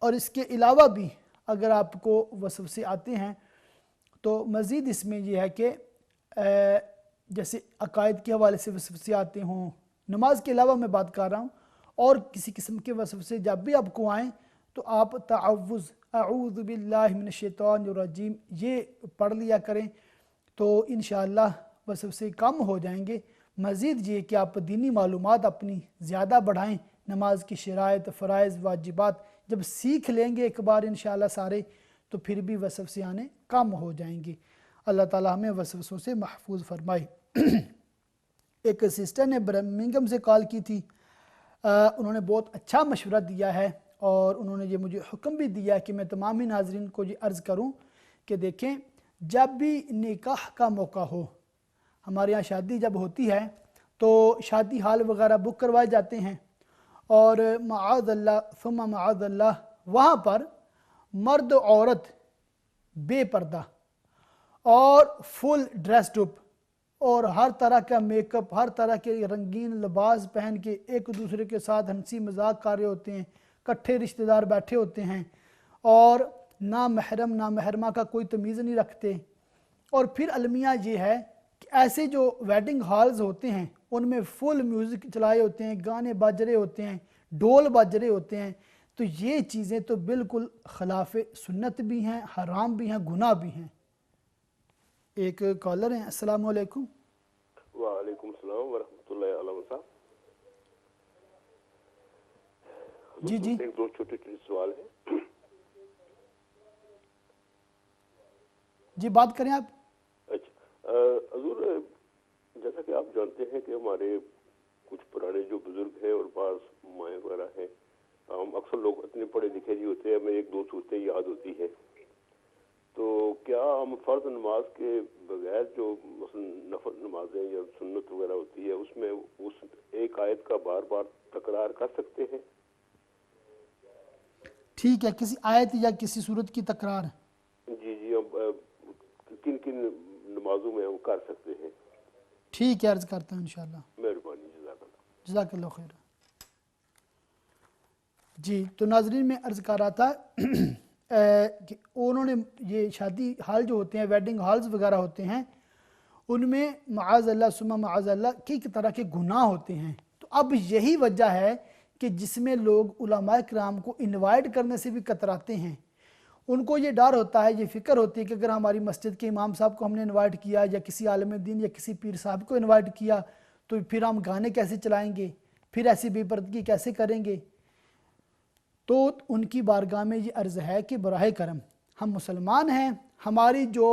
اور اس کے علاوہ بھی اگر آپ کو وسوسے آتے ہیں تو مزید اس میں یہ ہے کہ جیسے عقائد کے حوالے سے وسوسے آتے ہوں، نماز کے علاوہ میں بات کر رہا ہوں، اور کسی قسم کے وسوسے جب بھی آپ کو آئیں تو آپ تعوذ اعوذ باللہ من الشیطان الرجیم یہ پڑھ لیا کریں، تو انشاءاللہ وسوسے کم ہو جائیں گے۔ مزید یہ کہ آپ دینی معلومات اپنی زیادہ بڑھائیں، نماز کی شرائط، فرائض، واجبات جب سیکھ لیں گے ایک بار انشاءاللہ سارے، تو پھر بھی وسوسے آنے کم ہو جائیں گے۔ اللہ تعالیٰ ہمیں وسوسوں سے محفوظ فرمائے۔ ایک سسٹر نے برمنگھم سے کال کی تھی، انہوں نے بہت اچھا مشورہ دیا ہے، اور انہوں نے یہ مجھے حکم بھی دیا کہ میں تمام ناظرین کو یہ عرض کروں کہ دیکھیں، جب بھی نکاح کا موقع ہو، ہمارے یہاں شادی جب ہوتی ہے تو شادی ہال وغیرہ بک کروائے جاتے ہیں، اور معاذ اللہ ثم معاذ اللہ وہاں پر مرد و عورت بے پردہ اور فل ڈریسڈ اپ اور ہر طرح کا میک اپ، ہر طرح کے رنگین لباس پہن کے ایک دوسرے کے ساتھ ہنسی مذاق کر رہے ہوتے ہیں، کٹھے رشتہ دار بیٹھے ہوتے ہیں، اور نہ محرم نہ محرمہ کا کوئی تمیز نہیں رکھتے۔ اور پھر المیہ یہ ہے کہ ایسے جو ویڈنگ ہالز ہوتے ہیں ان میں فل میوزک چلائے ہوتے ہیں، گانے بج رہے ہوتے ہیں، ڈھول بج رہے ہوتے ہیں، تو یہ چیزیں تو بالکل خلاف سنت بھی ہیں، حرام بھی ہیں، گناہ بھی ہیں۔ ایک کالر ہیں، السلام علیکم۔ وعلیکم السلام ورحمۃ اللہ علیہ وسلم۔ جی جی ایک دو چھوٹے سوال ہیں۔ جی بات کریں آپ۔ اچھا حضور، جیسا کہ آپ جانتے ہیں کہ ہمارے کچھ پرانے جو بزرگ ہیں اور بعض مائیں وغیرہ ہیں، ہم اکثر لوگ اتنے پڑھے لکھے نہیں ہوتے ہیں، ہمیں ایک دو صورتیں یاد ہوتی ہیں، تو کیا ہم فرض نماز کے بغیر جو مثلا نفل نمازیں یا سنت وغیرہ ہوتی ہے اس میں اس ایک آیت کا بار بار تکرار کر سکتے ہیں؟ ٹھیک ہے، کسی آیت یا کسی صورت کی تکرار؟ جی جی، ہم کن کن نمازوں میں ہم کر سکتے ہیں؟ ٹھیک ہے، عرض کرتا ہوں انشاءاللہ۔ مہربانی، جزاک اللہ۔ جزاک اللہ خیر۔ جی تو ناظرین، میں عرض کر رہا تھا کہ انہوں نے یہ شادی ہال جو ہوتے ہیں، ویڈنگ ہالز وغیرہ ہوتے ہیں، ان میں معاذ اللہ ثم معاذ اللہ کئی طرح کے گناہ ہوتے ہیں۔ تو اب یہی وجہ ہے کہ جس میں لوگ علماء کرام کو انوائٹ کرنے سے بھی کتراتے ہیں۔ ان کو یہ ڈر ہوتا ہے، یہ فکر ہوتی ہے کہ اگر ہماری مسجد کے امام صاحب کو ہم نے انوائٹ کیا، یا کسی عالم دین یا کسی پیر صاحب کو انوائٹ کیا، تو پھر ہم گانے کیسے چلائیں گے، پھر ایسی بے پردگی کیسے کریں گے۔ تو ان کی بارگاہ میں یہ عرض ہے کہ براہ کرم ہم مسلمان ہیں، ہماری جو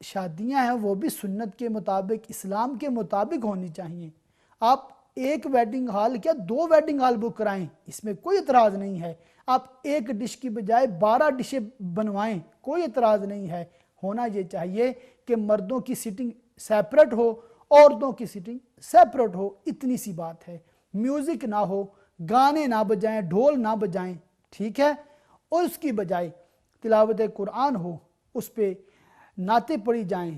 شادیاں ہیں وہ بھی سنت کے مطابق، اسلام کے مطابق ہونی چاہیے۔ آپ ایک ویڈنگ ہال کیا 2 ویڈنگ ہال بک کرائیں، اس میں کوئی اعتراض نہیں ہے۔ آپ ایک ڈش کی بجائے 12 ڈشیں بنوائیں، کوئی اعتراض نہیں ہے۔ ہونا یہ چاہیے کہ مردوں کی سیٹنگ سیپریٹ ہو، عورتوں کی سیٹنگ سیپریٹ ہو، اتنی سی بات ہے۔ میوزک نہ ہو، گانے نہ بجائیں، ڈھول نہ بجائیں، ٹھیک ہے۔ اور اس کی بجائے تلاوت قرآن ہو، اس پہ نعتیں پڑھی جائیں،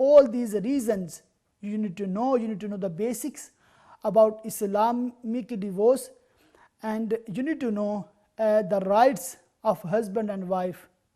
all these reasons you need to know the basics about Islamic divorce, and you need to know the rights of husband and wife।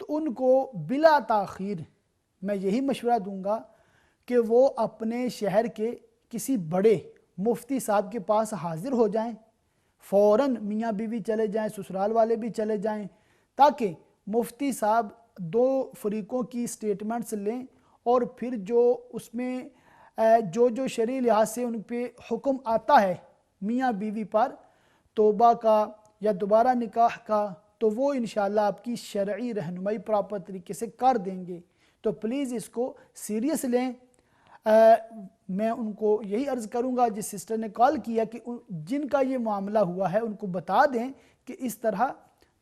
تو ان کو بلا تاخیر میں یہی مشورہ دوں گا کہ وہ اپنے شہر کے کسی بڑے مفتی صاحب کے پاس حاضر ہو جائیں، فوراً میاں بیوی چلے جائیں، سسرال والے بھی چلے جائیں، تاکہ مفتی صاحب دو فریقوں کی سٹیٹمنٹس لیں اور پھر جو اس میں جو شرعی لحاظ سے ان پہ حکم آتا ہے میاں بیوی پر توبہ کا یا دوبارہ نکاح کا، تو وہ انشاءاللہ آپ کی شرعی رہنمائی پراپر طریقے سے کر دیں گے۔ تو پلیز اس کو سیریس لیں۔ میں ان کو یہی عرض کروں گا جس سسٹر نے کال کیا کہ جن کا یہ معاملہ ہوا ہے ان کو بتا دیں کہ اس طرح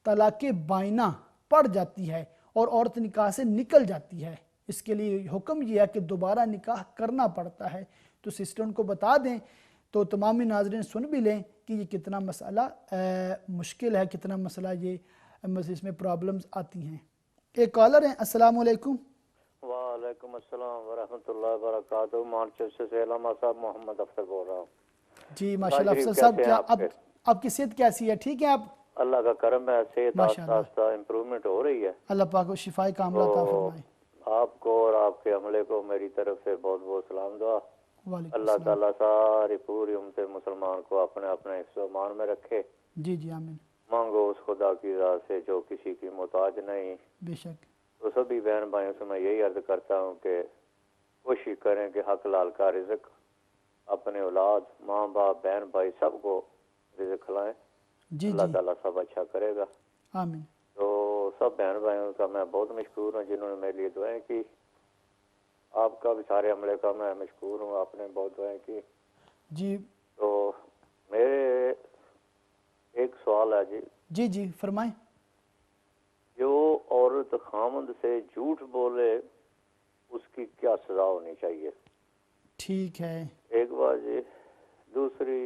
طلاق بائنہ پڑ جاتی ہے اور عورت نکاح سے نکل جاتی ہے، اس کے لیے حکم یہ ہے کہ دوبارہ نکاح کرنا پڑتا ہے۔ تو سسٹر ان کو بتا دیں، تو تمام ناظرین سن بھی لیں کہ یہ کتنا مسئلہ مشکل ہے، کتنا مسئلہ یہ اس میں پرابلمز آتی ہیں۔ ایک کالر ہیں، السلام علیکم۔ وعلیکم السلام ورحمۃ اللہ وبرکاتہ۔ مانچسٹر سے علامہ صاحب محمد افسر بول رہا ہوں۔ جی ماشاءاللہ افسر صاحب، کیا آپ کی صحت کیسی ہے؟ ٹھیک ہے آپ؟ اللہ کا کرم ہے، صحت آہستہ آہستہ امپرومنٹ ہو رہی ہے۔ اللہ پاک کو شفائے کاملہ عطا فرمائے۔ آپ کو اور آپ کے عملے کو میری طرف سے بہت بہت سلام دعا۔ اللہ تعالیٰ ساری پوری امت مسلمان کو اپنے اپنے حفظ و امان میں رکھے۔ جی جی آمین۔ مانگو اس خدا کی رضا سے جو کسی کی محتاج نہیں۔ بے شک۔ تو سبھی بہن بھائیوں سے میں یہی عرض کرتا ہوں کہ کوشش کریں کہ حق لال کا رزق اپنے اولاد، ماں باپ، بہن بھائی سب کو رزق کھلائیں۔ جی اللہ تعالیٰ سب اچھا کرے گا۔ آمین۔ تو سب بہن بھائیوں کا میں بہت مشکور ہوں جنہوں نے میرے لیے دعائیں کی۔ آپ کا بھی سارے عملے کا میں مشکور ہوں، آپ نے بہت دعائیں کی۔ جی تو میرے ایک سوال ہے جی۔ جی جی فرمائیں۔ جو عورت خامند سے جھوٹ بولے اس کی کیا سزا ہونی چاہیے؟ ٹھیک ہے۔ ایک بات جی، دوسری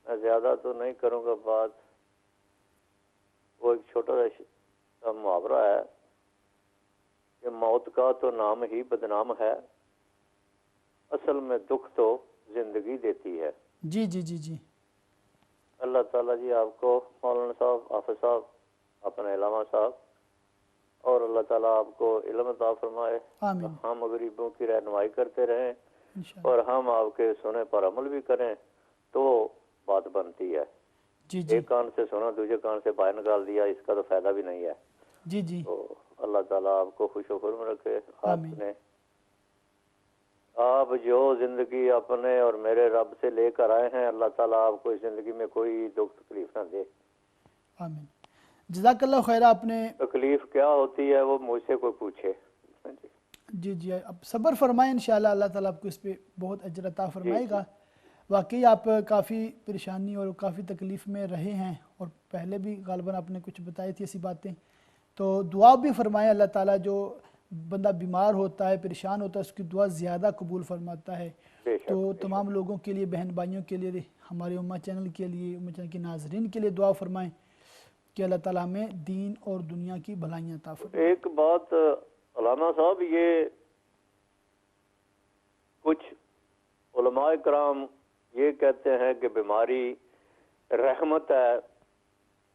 میں زیادہ تو نہیں کروں گا بات، وہ ایک چھوٹا سا محاورہ ہے کہ موت کا تو نام ہی بدنام ہے، اصل میں دکھ تو زندگی دیتی ہے۔ جی جی جی جی۔ اللہ تعالیٰ جی آپ کو، مولانا صاحب، حافظ صاحب، اپنے علامہ صاحب، اور اللہ تعالیٰ آپ کو علم عطا فرمائے۔ آمین۔ ہم غریبوں کی رہنمائی کرتے رہیں انشاءاللہ۔ اور ہم آپ کے سنے پر عمل بھی کریں تو بات بنتی ہے۔ جی جی ایک کان سے سنا دوسرے کان سے باہر نکال دیا، اس کا تو فائدہ بھی نہیں ہے۔ جی جی۔ تو اللہ تعالیٰ آپ کو خوش و خرم رکھے۔ آمین۔ آپ جو زندگی اپنے اور میرے رب سے لے کر آئے ہیں، اللہ تعالیٰ آپ کو اس زندگی میں کوئی دکھ تکلیف نہ دے۔ آمین۔ جزاک اللہ خیر۔ آپ نے تکلیف کیا ہوتی ہے وہ مجھ سے کوئی پوچھے۔ جی جی اب صبر فرمائیں، انشاءاللہ اللہ تعالیٰ آپ کو اس پہ بہت اجر عطا فرمائے گا۔ واقعی آپ کافی پریشانی اور کافی تکلیف میں رہے ہیں، اور پہلے بھی غالباً آپ نے کچھ بتائی تھی ایسی باتیں، تو دعا بھی فرمائیں۔ اللہ تعالیٰ جو بندہ بیمار ہوتا ہے، پریشان ہوتا ہے، اس کی دعا زیادہ قبول فرماتا ہے۔ تو تمام لوگوں کے لیے، بہن بھائیوں کے لیے، ہمارے امہ چینل کے لیے، امہ چینل کے ناظرین کے لیے دعا فرمائیں کہ اللہ تعالیٰ ہمیں دین اور دنیا کی بھلائیاں عطا فرمائے۔ ایک بات علامہ صاحب، یہ کچھ علماء کرام یہ کہتے ہیں کہ بیماری رحمت ہے،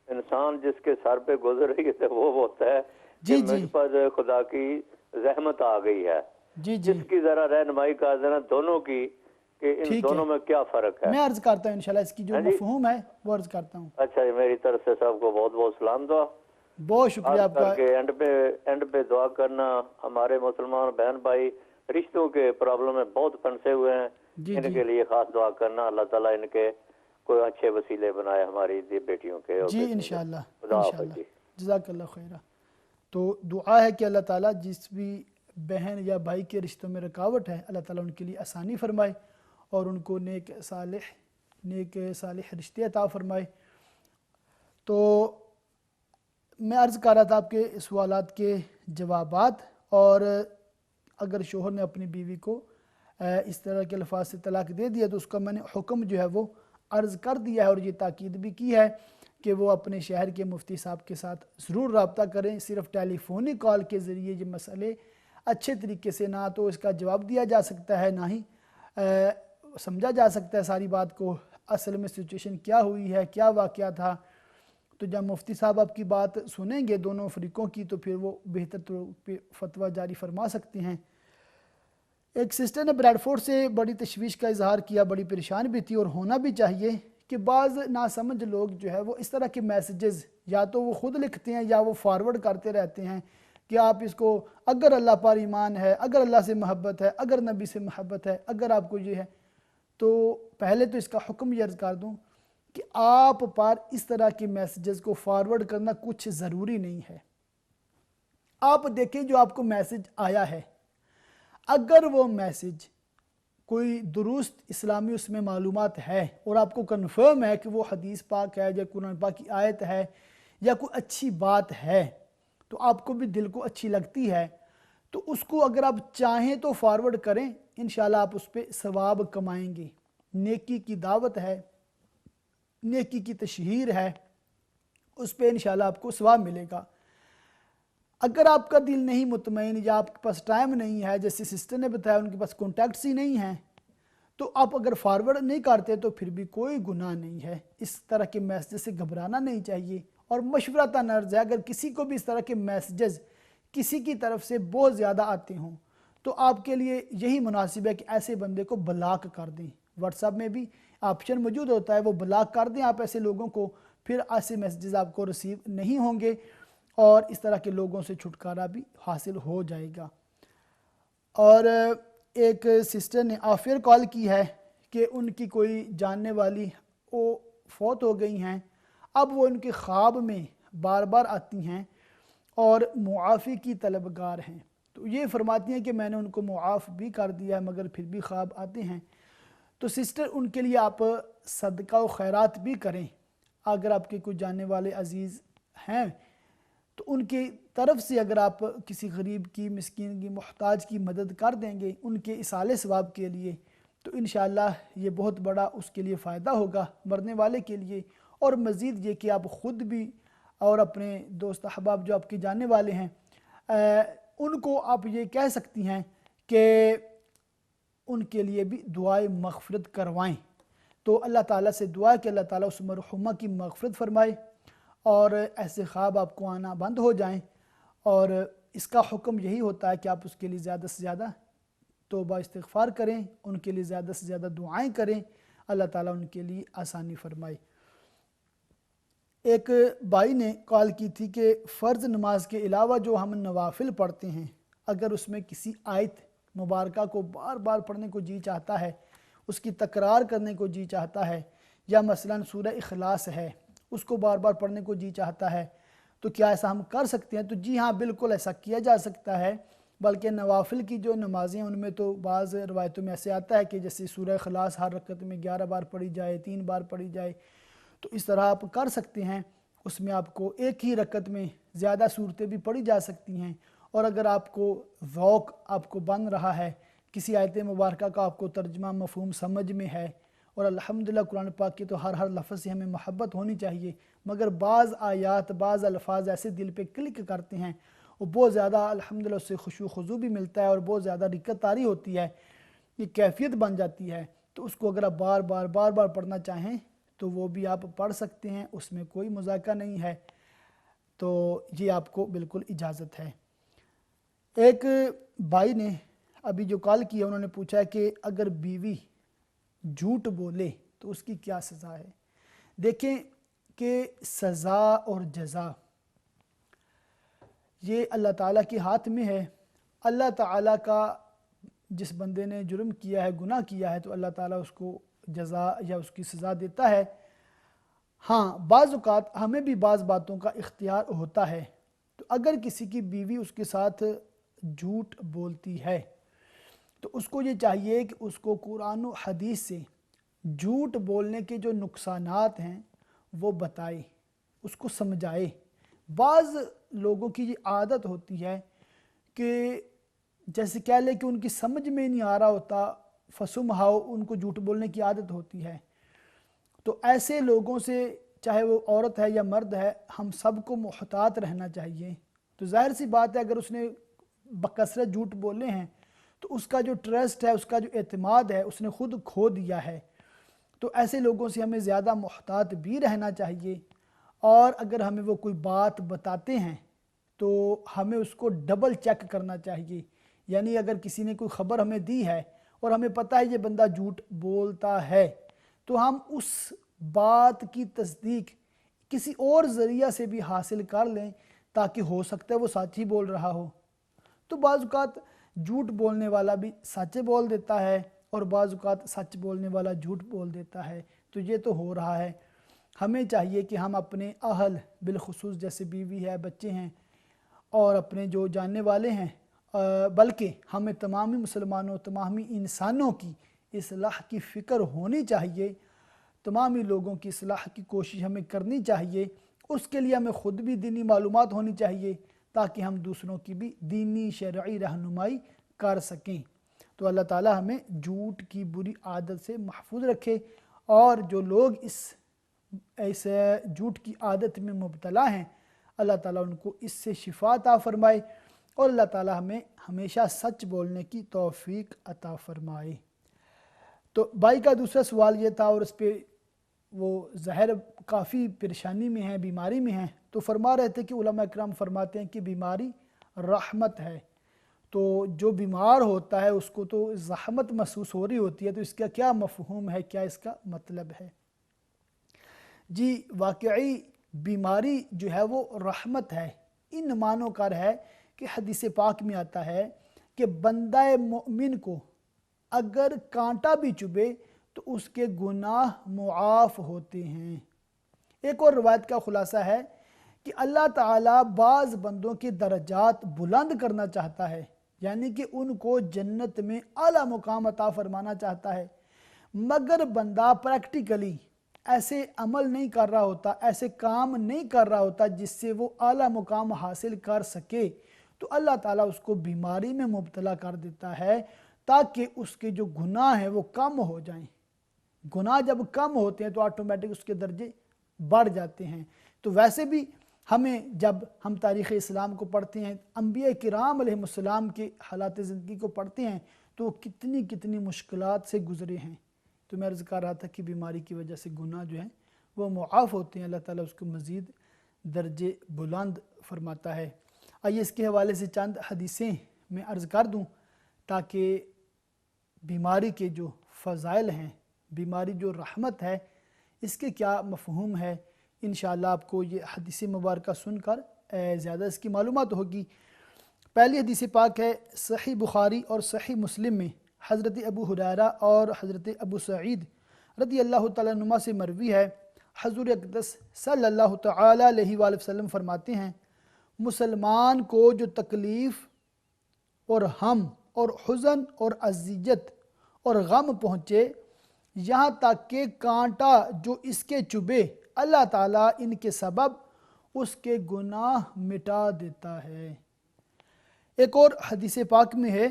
انسان جس کے سر پہ گزر رہی ہے وہ ہوتا ہے کہ مجھ پر خدا کی رحمت آ گئی ہے۔ جس کی ذرا رہنمائی کا ذرا دونوں کی کہ ان دونوں میں کیا فرق ہے۔ میں عرض کرتا ہوں انشاءاللہ اس کی جو مفہوم ہے وہ عرض کرتا ہوں۔ اچھا جی، میری طرف سے سب کو بہت بہت سلام دعا۔ بہت شکریہ آپ کا۔ اینڈ پہ دعا کرنا، ہمارے مسلمان بہن بھائی رشتوں کے پرابلم میں بہت پھنسے ہوئے ہیں، ان کے لیے خاص دعا کرنا، اللہ تعالیٰ ان کے کوئی اچھے وسیلے بنائے ہماری بیٹیوں کے۔ جی انشاءاللہ انشاءاللہ، جزاک اللہ خیرہ۔ تو دعا ہے کہ اللہ تعالیٰ جس بھی بہن یا بھائی کے رشتوں میں رکاوٹ ہے، اللہ تعالیٰ ان کے لیے آسانی فرمائے اور ان کو نیک صالح رشتے عطا فرمائے۔ تو میں عرض کر رہا تھا آپ کے سوالات کے جوابات، اور اگر شوہر نے اپنی بیوی کو اس طرح کے الفاظ سے طلاق دے دیا تو اس کا میں نے حکم جو ہے وہ عرض کر دیا ہے، اور یہ تاکید بھی کی ہے کہ وہ اپنے شہر کے مفتی صاحب کے ساتھ ضرور رابطہ کریں۔ صرف ٹیلی فونی کال کے ذریعے یہ مسئلے اچھے طریقے سے نہ تو اس کا جواب دیا جا سکتا ہے، نہ ہی سمجھا جا سکتا ہے ساری بات کو، اصل میں سچویشن کیا ہوئی ہے، کیا واقعہ تھا۔ تو جب مفتی صاحب آپ کی بات سنیں گے دونوں فریقوں کی تو پھر وہ بہتر طور پہ فتویٰ جاری فرما سکتے ہیں۔ ایک سسٹر نے بریڈ فورڈ سے بڑی تشویش کا اظہار کیا، بڑی پریشان بھی تھی، اور ہونا بھی چاہیے کہ بعض ناسمجھ لوگ جو ہے وہ اس طرح کے میسیجز یا تو وہ خود لکھتے ہیں یا وہ فارورڈ کرتے رہتے ہیں کہ آپ اس کو اگر اللہ پر ایمان ہے، اگر اللہ سے محبت ہے، اگر نبی سے محبت ہے، اگر آپ کو یہ ہے، تو پہلے تو اس کا حکم یہ عرض کر دوں کہ آپ پر اس طرح کے میسیجز کو فارورڈ کرنا کچھ ضروری نہیں ہے۔ آپ دیکھیں جو آپ کو میسیج آیا ہے، اگر وہ میسیج کوئی درست اسلامی اس میں معلومات ہے اور آپ کو کنفرم ہے کہ وہ حدیث پاک ہے یا قرآن پاک کی آیت ہے یا کوئی اچھی بات ہے، تو آپ کو بھی دل کو اچھی لگتی ہے، تو اس کو اگر آپ چاہیں تو فارورڈ کریں، انشاءاللہ آپ اس پہ ثواب کمائیں گے۔ نیکی کی دعوت ہے، نیکی کی تشہیر ہے، اس پہ انشاءاللہ آپ کو ثواب ملے گا۔ اگر آپ کا دل نہیں مطمئن یا آپ کے پاس ٹائم نہیں ہے، جیسے سسٹر نے بتایا ان کے پاس کانٹیکٹس ہی نہیں ہیں، تو آپ اگر فارورڈ نہیں کرتے تو پھر بھی کوئی گناہ نہیں ہے۔ اس طرح کے میسیجز سے گھبرانا نہیں چاہیے، اور مشورتاً عرض ہے اگر کسی کو بھی اس طرح کے میسیجز کسی کی طرف سے بہت زیادہ آتے ہوں تو آپ کے لیے یہی مناسب ہے کہ ایسے بندے کو بلاک کر دیں۔ واٹس ایپ میں بھی آپشن موجود ہوتا ہے، وہ بلاک کر دیں آپ ایسے لوگوں کو، پھر ایسے میسیجز آپ کو ریسیو نہیں ہوں گے اور اس طرح کے لوگوں سے چھٹکارا بھی حاصل ہو جائے گا۔ اور ایک سسٹر نے آفر کال کی ہے کہ ان کی کوئی جاننے والی وہ فوت ہو گئی ہیں، اب وہ ان کے خواب میں بار بار آتی ہیں اور معافی کی طلبگار ہیں، تو یہ فرماتی ہیں کہ میں نے ان کو معاف بھی کر دیا ہے مگر پھر بھی خواب آتے ہیں۔ تو سسٹر ان کے لیے آپ صدقہ و خیرات بھی کریں، اگر آپ کے کوئی جاننے والے عزیز ہیں تو ان کی طرف سے اگر آپ کسی غریب کی، مسکین کی، محتاج کی مدد کر دیں گے ان کے اصالِ ثواب کے لیے، تو انشاءاللہ یہ بہت بڑا اس کے لیے فائدہ ہوگا مرنے والے کے لیے۔ اور مزید یہ کہ آپ خود بھی اور اپنے دوست احباب جو آپ کے جاننے والے ہیں ان کو آپ یہ کہہ سکتی ہیں کہ ان کے لیے بھی دعائے مغفرت کروائیں۔ تو اللہ تعالیٰ سے دعا کہ اللہ تعالیٰ اس مرحومہ کی مغفرت فرمائے اور ایسے خواب آپ کو آنا بند ہو جائیں، اور اس کا حکم یہی ہوتا ہے کہ آپ اس کے لیے زیادہ سے زیادہ توبہ استغفار کریں، ان کے لیے زیادہ سے زیادہ دعائیں کریں، اللہ تعالیٰ ان کے لیے آسانی فرمائے۔ ایک بھائی نے کال کی تھی کہ فرض نماز کے علاوہ جو ہم نوافل پڑھتے ہیں، اگر اس میں کسی آیت مبارکہ کو بار بار پڑھنے کو جی چاہتا ہے، اس کی تکرار کرنے کو جی چاہتا ہے، یا مثلا سورہ اخلاص ہے اس کو بار بار پڑھنے کو جی چاہتا ہے، تو کیا ایسا ہم کر سکتے ہیں؟ تو جی ہاں، بالکل ایسا کیا جا سکتا ہے۔ بلکہ نوافل کی جو نمازیں ان میں تو بعض روایتوں میں ایسے آتا ہے کہ جیسے سورہ اخلاص ہر رکعت میں 11 بار پڑھی جائے، 3 بار پڑھی جائے، تو اس طرح آپ کر سکتے ہیں۔ اس میں آپ کو ایک ہی رکعت میں زیادہ صورتیں بھی پڑھی جا سکتی ہیں، اور اگر آپ کو ذوق آپ کو بن رہا ہے، کسی آیت مبارکہ کا آپ کو ترجمہ مفہوم سمجھ میں ہے، اور الحمدللہ قرآن پاک کے تو ہر لفظ سے ہمیں محبت ہونی چاہیے، مگر بعض آیات، بعض الفاظ ایسے دل پہ کلک کرتے ہیں، وہ بہت زیادہ الحمدللہ اس سے خشوع و خضوع بھی ملتا ہے اور بہت زیادہ رکعت طاری ہوتی ہے، یہ کیفیت بن جاتی ہے، تو اس کو اگر آپ بار بار پڑھنا چاہیں تو وہ بھی آپ پڑھ سکتے ہیں، اس میں کوئی مذاکرہ نہیں ہے، تو یہ آپ کو بالکل اجازت ہے۔ ایک بھائی نے ابھی جو کال کیا انہوں نے پوچھا کہ اگر بیوی جھوٹ بولے تو اس کی کیا سزا ہے؟ دیکھیں کہ سزا اور جزا یہ اللہ تعالیٰ کے ہاتھ میں ہے۔ اللہ تعالیٰ کا جس بندے نے جرم کیا ہے، گناہ کیا ہے، تو اللہ تعالیٰ اس کو جزا یا اس کی سزا دیتا ہے۔ ہاں، بعض اوقات ہمیں بھی بعض باتوں کا اختیار ہوتا ہے، تو اگر کسی کی بیوی اس کے ساتھ جھوٹ بولتی ہے تو اس کو یہ چاہیے کہ اس کو قرآن و حدیث سے جھوٹ بولنے کے جو نقصانات ہیں وہ بتائے، اس کو سمجھائے۔ بعض لوگوں کی یہ عادت ہوتی ہے کہ جیسے کہہ لیں کہ ان کی سمجھ میں نہیں آ رہا ہوتا، فسمہاؤ، ان کو جھوٹ بولنے کی عادت ہوتی ہے، تو ایسے لوگوں سے چاہے وہ عورت ہے یا مرد ہے، ہم سب کو محتاط رہنا چاہیے۔ تو ظاہر سی بات ہے اگر اس نے بکثرت جھوٹ بولے ہیں تو اس کا جو ٹرسٹ ہے، اس کا جو اعتماد ہے، اس نے خود کھو دیا ہے، تو ایسے لوگوں سے ہمیں زیادہ محتاط بھی رہنا چاہیے۔ اور اگر ہمیں وہ کوئی بات بتاتے ہیں تو ہمیں اس کو ڈبل چیک کرنا چاہیے. یعنی اگر کسی نے کوئی خبر ہمیں دی ہے اور ہمیں پتہ ہے یہ بندہ جھوٹ بولتا ہے تو ہم اس بات کی تصدیق کسی اور ذریعہ سے بھی حاصل کر لیں تاکہ ہو سکتا ہے وہ سچ ہی بول رہا ہو. تو بعض اوقات جھوٹ بولنے والا بھی سچ بول دیتا ہے اور بعض اوقات سچ بولنے والا جھوٹ بول دیتا ہے. تو یہ تو ہو رہا ہے. ہمیں چاہیے کہ ہم اپنے اہل بالخصوص جیسے بیوی ہے، بچے ہیں اور اپنے جو جاننے والے ہیں، بلکہ ہمیں تمامی مسلمانوں، تمامی انسانوں کی اصلاح کی فکر ہونی چاہیے. تمامی لوگوں کی اصلاح کی کوشش ہمیں کرنی چاہیے. اس کے لیے ہمیں خود بھی دینی معلومات ہونی چاہیے تاکہ ہم دوسروں کی بھی دینی شرعی رہنمائی کر سکیں. تو اللہ تعالی ہمیں جھوٹ کی بری عادت سے محفوظ رکھے، اور جو لوگ اس جھوٹ کی عادت میں مبتلا ہیں اللہ تعالیٰ ان کو اس سے شفا عطا فرمائے، اور اللہ تعالیٰ ہمیں ہمیشہ سچ بولنے کی توفیق عطا فرمائے. تو بھائی کا دوسرا سوال یہ تھا، اور اس پہ وہ ظاہر کافی پریشانی میں ہیں، بیماری میں ہیں. تو فرما رہے تھے کہ علماء اکرام فرماتے ہیں کہ بیماری رحمت ہے. تو جو بیمار ہوتا ہے اس کو تو زحمت محسوس ہو رہی ہوتی ہے، تو اس کا کیا مفہوم ہے، کیا اس کا مطلب ہے؟ جی واقعی بیماری جو ہے وہ رحمت ہے. ان معنوں کا ہے کہ حدیث پاک میں آتا ہے کہ بندہ مومن کو اگر کانٹا بھی چبھے تو اس کے گناہ معاف ہوتے ہیں. ایک اور روایت کا خلاصہ ہے کہ اللہ تعالیٰ بعض بندوں کے درجات بلند کرنا چاہتا ہے، یعنی کہ ان کو جنت میں اعلیٰ مقام عطا فرمانا چاہتا ہے، مگر بندہ پریکٹیکلی ایسے عمل نہیں کر رہا ہوتا، ایسے کام نہیں کر رہا ہوتا جس سے وہ اعلیٰ مقام حاصل کر سکے، تو اللہ تعالیٰ اس کو بیماری میں مبتلا کر دیتا ہے تاکہ اس کے جو گناہ ہیں وہ کم ہو جائیں. گناہ جب کم ہوتے ہیں تو آٹومیٹک اس کے درجے بڑھ جاتے ہیں. تو ویسے بھی ہمیں جب ہم تاریخ اسلام کو پڑھتے ہیں، انبیاء کرام علیہ السلام کے حالات زندگی کو پڑھتے ہیں تو کتنی مشکلات سے گزرے ہیں. تو میں عرض کر رہا تھا کہ بیماری کی وجہ سے گناہ جو ہیں وہ معاف ہوتے ہیں، اللہ تعالیٰ اس کو مزید درجے بلند فرماتا ہے. آئیے اس کے حوالے سے چند حدیثیں میں عرض کر دوں تاکہ بیماری کے جو فضائل ہیں، بیماری جو رحمت ہے، اس کے کیا مفہوم ہے. انشاءاللہ آپ کو یہ حدیث مبارکہ سن کر زیادہ اس کی معلومات ہوگی. پہلی حدیث پاک ہے صحیح بخاری اور صحیح مسلم میں حضرت ابو ہریرہ اور حضرت ابو سعید رضی اللہ تعالیٰ عنہما سے مروی ہے. حضور اقدس صلی اللہ تعالیٰ علیہ وآلہ وسلم فرماتے ہیں، مسلمان کو جو تکلیف اور ہم اور حزن اور اذیت اور غم پہنچے، یہاں تک کہ کانٹا جو اس کے چبھے، اللہ تعالیٰ ان کے سبب اس کے گناہ مٹا دیتا ہے. ایک اور حدیث پاک میں ہے،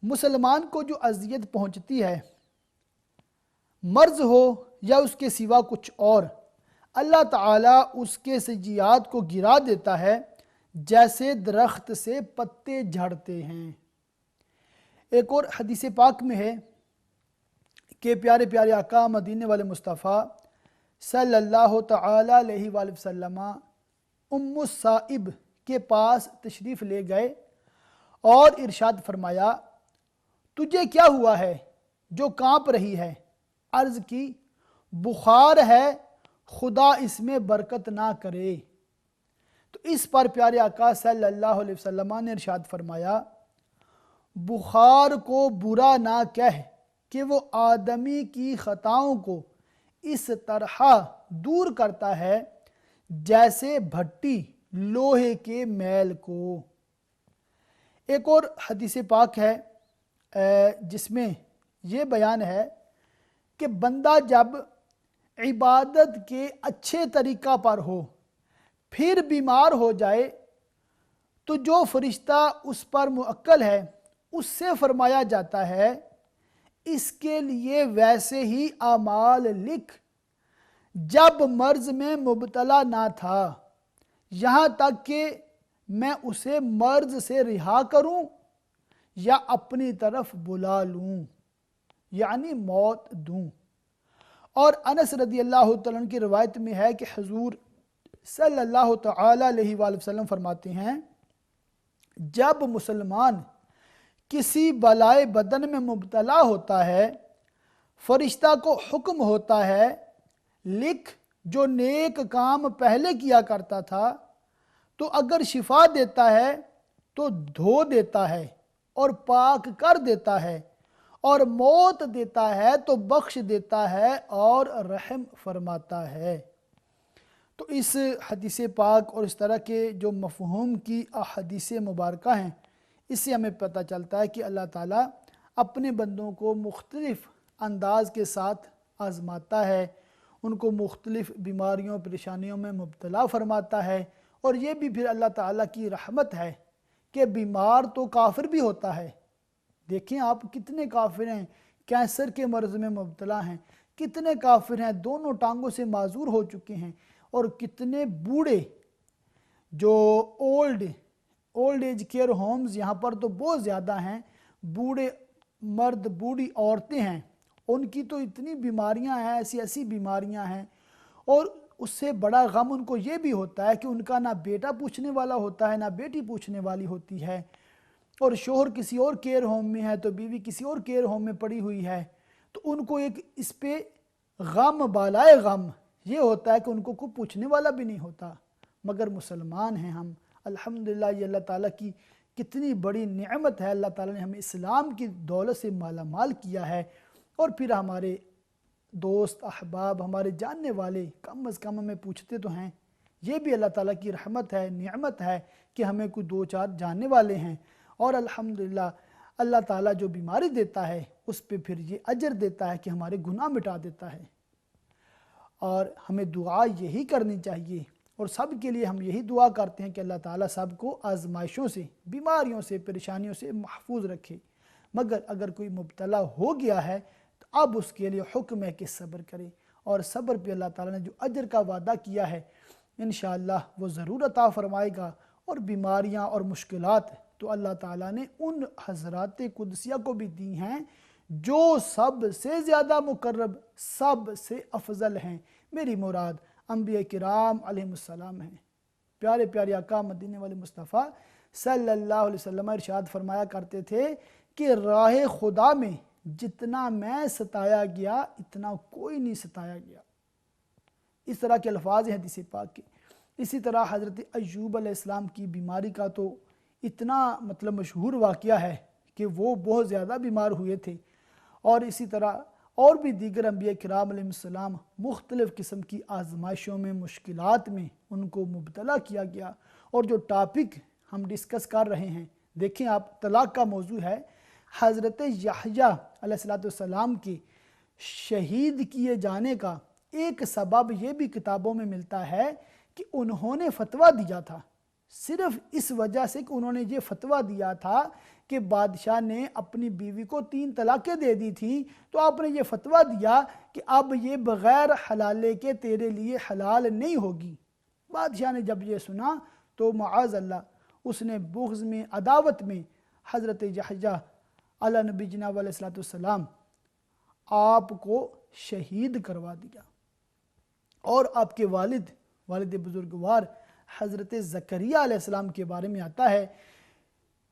مسلمان کو جو اذیت پہنچتی ہے، مرض ہو یا اس کے سوا کچھ اور، اللہ تعالیٰ اس کے سیئات کو گرا دیتا ہے جیسے درخت سے پتے جھڑتے ہیں. ایک اور حدیث پاک میں ہے کہ پیارے پیارے آقا مدینے والے مصطفیٰ صلی اللہ تعالی علیہ وآلہ وسلم ام الصائب کے پاس تشریف لے گئے اور ارشاد فرمایا، تجھے کیا ہوا ہے جو کانپ رہی ہے؟ عرض کی، بخار ہے، خدا اس میں برکت نہ کرے. تو اس پر پیارے آقا صلی اللہ علیہ وسلم نے ارشاد فرمایا، بخار کو برا نہ کہہ کہ وہ آدمی کی خطاؤں کو اس طرح دور کرتا ہے جیسے بھٹی لوہے کے میل کو. ایک اور حدیث پاک ہے جس میں یہ بیان ہے کہ بندہ جب عبادت کے اچھے طریقہ پر ہو پھر بیمار ہو جائے تو جو فرشتہ اس پر موکل ہے اس سے فرمایا جاتا ہے، اس کے لیے ویسے ہی اعمال لکھ جب مرض میں مبتلا نہ تھا، یہاں تک کہ میں اسے مرض سے رہا کروں یا اپنی طرف بلا لوں، یعنی موت دوں. اور انس رضی اللہ تعالیٰ عنہ کی روایت میں ہے کہ حضور صلی اللہ تعالی علیہ وآلہ وسلم فرماتے ہیں جب مسلمان کسی بلائے بدن میں مبتلا ہوتا ہے فرشتہ کو حکم ہوتا ہے لکھ جو نیک کام پہلے کیا کرتا تھا، تو اگر شفا دیتا ہے تو دھو دیتا ہے اور پاک کر دیتا ہے، اور موت دیتا ہے تو بخش دیتا ہے اور رحم فرماتا ہے۔ تو اس حدیث پاک اور اس طرح کے جو مفہوم کی احادیث مبارکہ ہیں، اس سے ہمیں پتہ چلتا ہے کہ اللہ تعالیٰ اپنے بندوں کو مختلف انداز کے ساتھ آزماتا ہے، ان کو مختلف بیماریوں پریشانیوں میں مبتلا فرماتا ہے، اور یہ بھی پھر اللہ تعالیٰ کی رحمت ہے کہ بیمار تو کافر بھی ہوتا ہے۔ دیکھیں آپ کتنے کافر ہیں کینسر کے مرض میں مبتلا ہیں، کتنے کافر ہیں دونوں ٹانگوں سے معذور ہو چکے ہیں، اور کتنے بوڑھے جو اولڈ ایج کیئر ہومز یہاں پر تو بہت زیادہ ہیں، بوڑھے مرد بوڑھی عورتیں ہیں، ان کی تو اتنی بیماریاں ہیں، ایسی بیماریاں ہیں، اور اس سے بڑا غم ان کو یہ بھی ہوتا ہے کہ ان کا نہ بیٹا پوچھنے والا ہوتا ہے نہ بیٹی پوچھنے والی ہوتی ہے، اور شوہر کسی اور کیئر ہوم میں ہے تو بیوی کسی اور کیئر ہوم میں پڑی ہوئی ہے، تو ان کو ایک اس پہ غم بالائے غم یہ ہوتا ہے کہ ان کو کوئی پوچھنے والا بھی نہیں ہوتا۔ مگر مسلمان ہیں ہم، الحمدللہ یہ اللہ تعالیٰ کی کتنی بڑی نعمت ہے، اللہ تعالیٰ نے ہمیں اسلام کی دولت سے مالا مال کیا ہے، اور پھر ہمارے دوست احباب ہمارے جاننے والے کم از کم ہمیں پوچھتے تو ہیں، یہ بھی اللہ تعالیٰ کی رحمت ہے، نعمت ہے کہ ہمیں کوئی دو چار جاننے والے ہیں، اور الحمدللہ اللہ تعالیٰ جو بیماری دیتا ہے اس پہ پھر یہ اجر دیتا ہے کہ ہمارے گناہ مٹا دیتا ہے۔ اور ہمیں دعا یہی کرنی چاہیے، اور سب کے لیے ہم یہی دعا کرتے ہیں کہ اللہ تعالیٰ سب کو آزمائشوں سے بیماریوں سے پریشانیوں سے محفوظ رکھے، مگر اگر کوئی مبتلا ہو گیا ہے تو اب اس کے لیے حکم ہے کہ صبر کرے، اور صبر پہ اللہ تعالیٰ نے جو اجر کا وعدہ کیا ہے انشاءاللہ وہ ضرور عطا فرمائے گا۔ اور بیماریاں اور مشکلات تو اللہ تعالیٰ نے ان حضرات قدسیہ کو بھی دی ہیں جو سب سے زیادہ مقرب، سب سے افضل ہیں، میری مراد انبیاء کرام علیہ السلام ہیں۔ پیارے پیارے آقا مدینے والے مصطفیٰ صلی اللہ علیہ وسلم ارشاد فرمایا کرتے تھے کہ راہ خدا میں جتنا میں ستایا گیا اتنا کوئی نہیں ستایا گیا، اس طرح کے الفاظ ہیں حدیث پاک کے۔ اسی طرح حضرت ایوب علیہ السلام کی بیماری کا تو اتنا مشہور واقعہ ہے کہ وہ بہت زیادہ بیمار ہوئے تھے، اور اسی طرح اور بھی دیگر انبیاء کرام علیہ السلام مختلف قسم کی آزمائشوں میں مشکلات میں ان کو مبتلا کیا گیا۔ اور جو ٹاپک ہم ڈسکس کر رہے ہیں، دیکھیں آپ طلاق کا موضوع ہے، حضرت یحییٰ علیہ السلام کے شہید کیے جانے کا ایک سبب یہ بھی کتابوں میں ملتا ہے کہ انہوں نے فتویٰ دیا تھا، صرف اس وجہ سے کہ انہوں نے یہ فتویٰ دیا تھا کہ بادشاہ نے اپنی بیوی کو 3 طلاقیں دے دی تھیں، تو آپ نے یہ فتویٰ دیا کہ اب یہ بغیر حلالے کے تیرے لیے حلال نہیں ہوگی۔ بادشاہ نے جب یہ سنا تو معاذ اللہ اس نے بغض میں عداوت میں حضرت یحییٰ علیہ نبی جناب علیہ السلام آپ کو شہید کروا دیا۔ اور آپ کے والد بزرگوار حضرت زکریا علیہ السلام کے بارے میں آتا ہے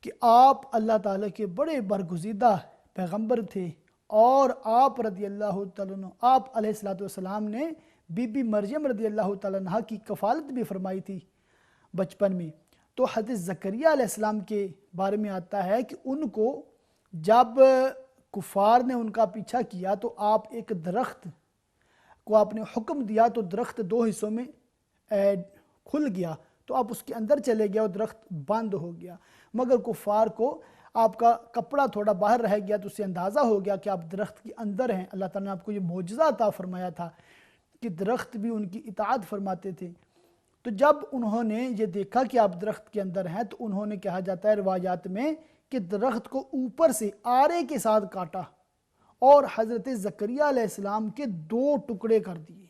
کہ آپ اللہ تعالیٰ کے بڑے برگزیدہ پیغمبر تھے، اور آپ رضی اللہ تعالیٰ عنہ آپ علیہ السلام نے بی بی مریم رضی اللہ تعالیٰ عنہ کی کفالت بھی فرمائی تھی بچپن میں۔ تو حضرت زکریا علیہ السلام کے بارے میں آتا ہے کہ ان کو جب کفار نے ان کا پیچھا کیا تو آپ ایک درخت کو آپ نے حکم دیا تو درخت 2 حصوں میں کھل گیا، تو آپ اس کے اندر چلے گیا اور درخت بند ہو گیا، مگر کفار کو آپ کا کپڑا تھوڑا باہر رہ گیا تو اس سے اندازہ ہو گیا کہ آپ درخت کے اندر ہیں۔ اللہ تعالیٰ نے آپ کو یہ معجزہ عطا فرمایا تھا کہ درخت بھی ان کی اطاعت فرماتے تھے۔ تو جب انہوں نے یہ دیکھا کہ آپ درخت کے اندر ہیں تو انہوں نے کہا جاتا ہے روایات میں کہ درخت کو اوپر سے آرے کے ساتھ کاٹا اور حضرت زکریا علیہ السلام کے 2 ٹکڑے کر دیے۔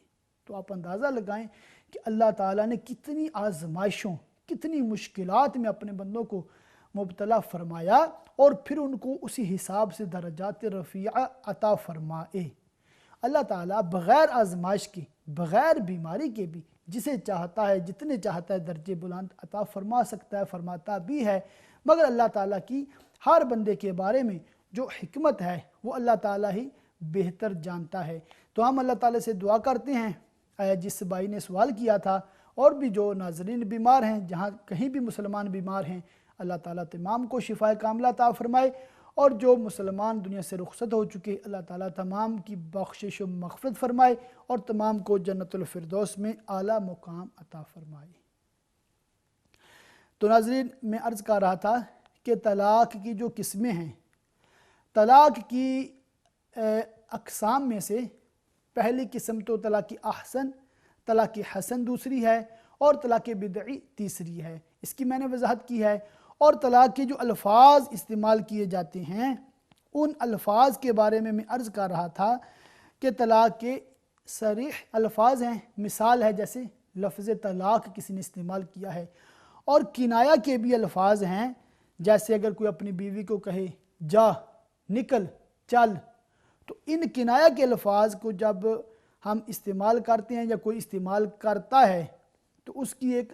تو آپ اندازہ لگائیں کہ اللہ تعالیٰ نے کتنی آزمائشوں کتنی مشکلات میں اپنے بندوں کو مبتلا فرمایا، اور پھر ان کو اسی حساب سے درجات رفیعہ عطا فرمائے۔ اللہ تعالیٰ بغیر آزمائش کے بغیر بیماری کے بھی جسے چاہتا ہے جتنے چاہتا ہے درجے بلند عطا فرما سکتا ہے، فرماتا بھی ہے، مگر اللہ تعالیٰ کی ہر بندے کے بارے میں جو حکمت ہے وہ اللہ تعالیٰ ہی بہتر جانتا ہے۔ تو ہم اللہ تعالیٰ سے دعا کرتے ہیں جس بھائی نے سوال کیا تھا اور بھی جو ناظرین بیمار ہیں، جہاں کہیں بھی مسلمان بیمار ہیں، اللہ تعالیٰ تمام کو شفا کاملہ عطا فرمائے، اور جو مسلمان دنیا سے رخصت ہو چکے اللہ تعالیٰ تمام کی بخشش و مغفرت فرمائے اور تمام کو جنت الفردوس میں اعلیٰ مقام عطا فرمائے۔ تو ناظرین میں عرض کر رہا تھا کہ طلاق کی جو قسمیں ہیں، طلاق کی اقسام میں سے پہلی قسم تو طلاق احسن، طلاق حسن دوسری ہے، اور طلاق بدعی تیسری ہے، اس کی میں نے وضاحت کی ہے۔ اور طلاق کے جو الفاظ استعمال کیے جاتے ہیں ان الفاظ کے بارے میں عرض کر رہا تھا کہ طلاق کے صریح الفاظ ہیں، مثال ہے جیسے لفظ طلاق کسی نے استعمال کیا ہے، اور کنایہ کے بھی الفاظ ہیں، جیسے اگر کوئی اپنی بیوی کو کہے جا، نکل، چل، تو ان کنایہ کے الفاظ کو جب ہم استعمال کرتے ہیں یا کوئی استعمال کرتا ہے تو اس کی ایک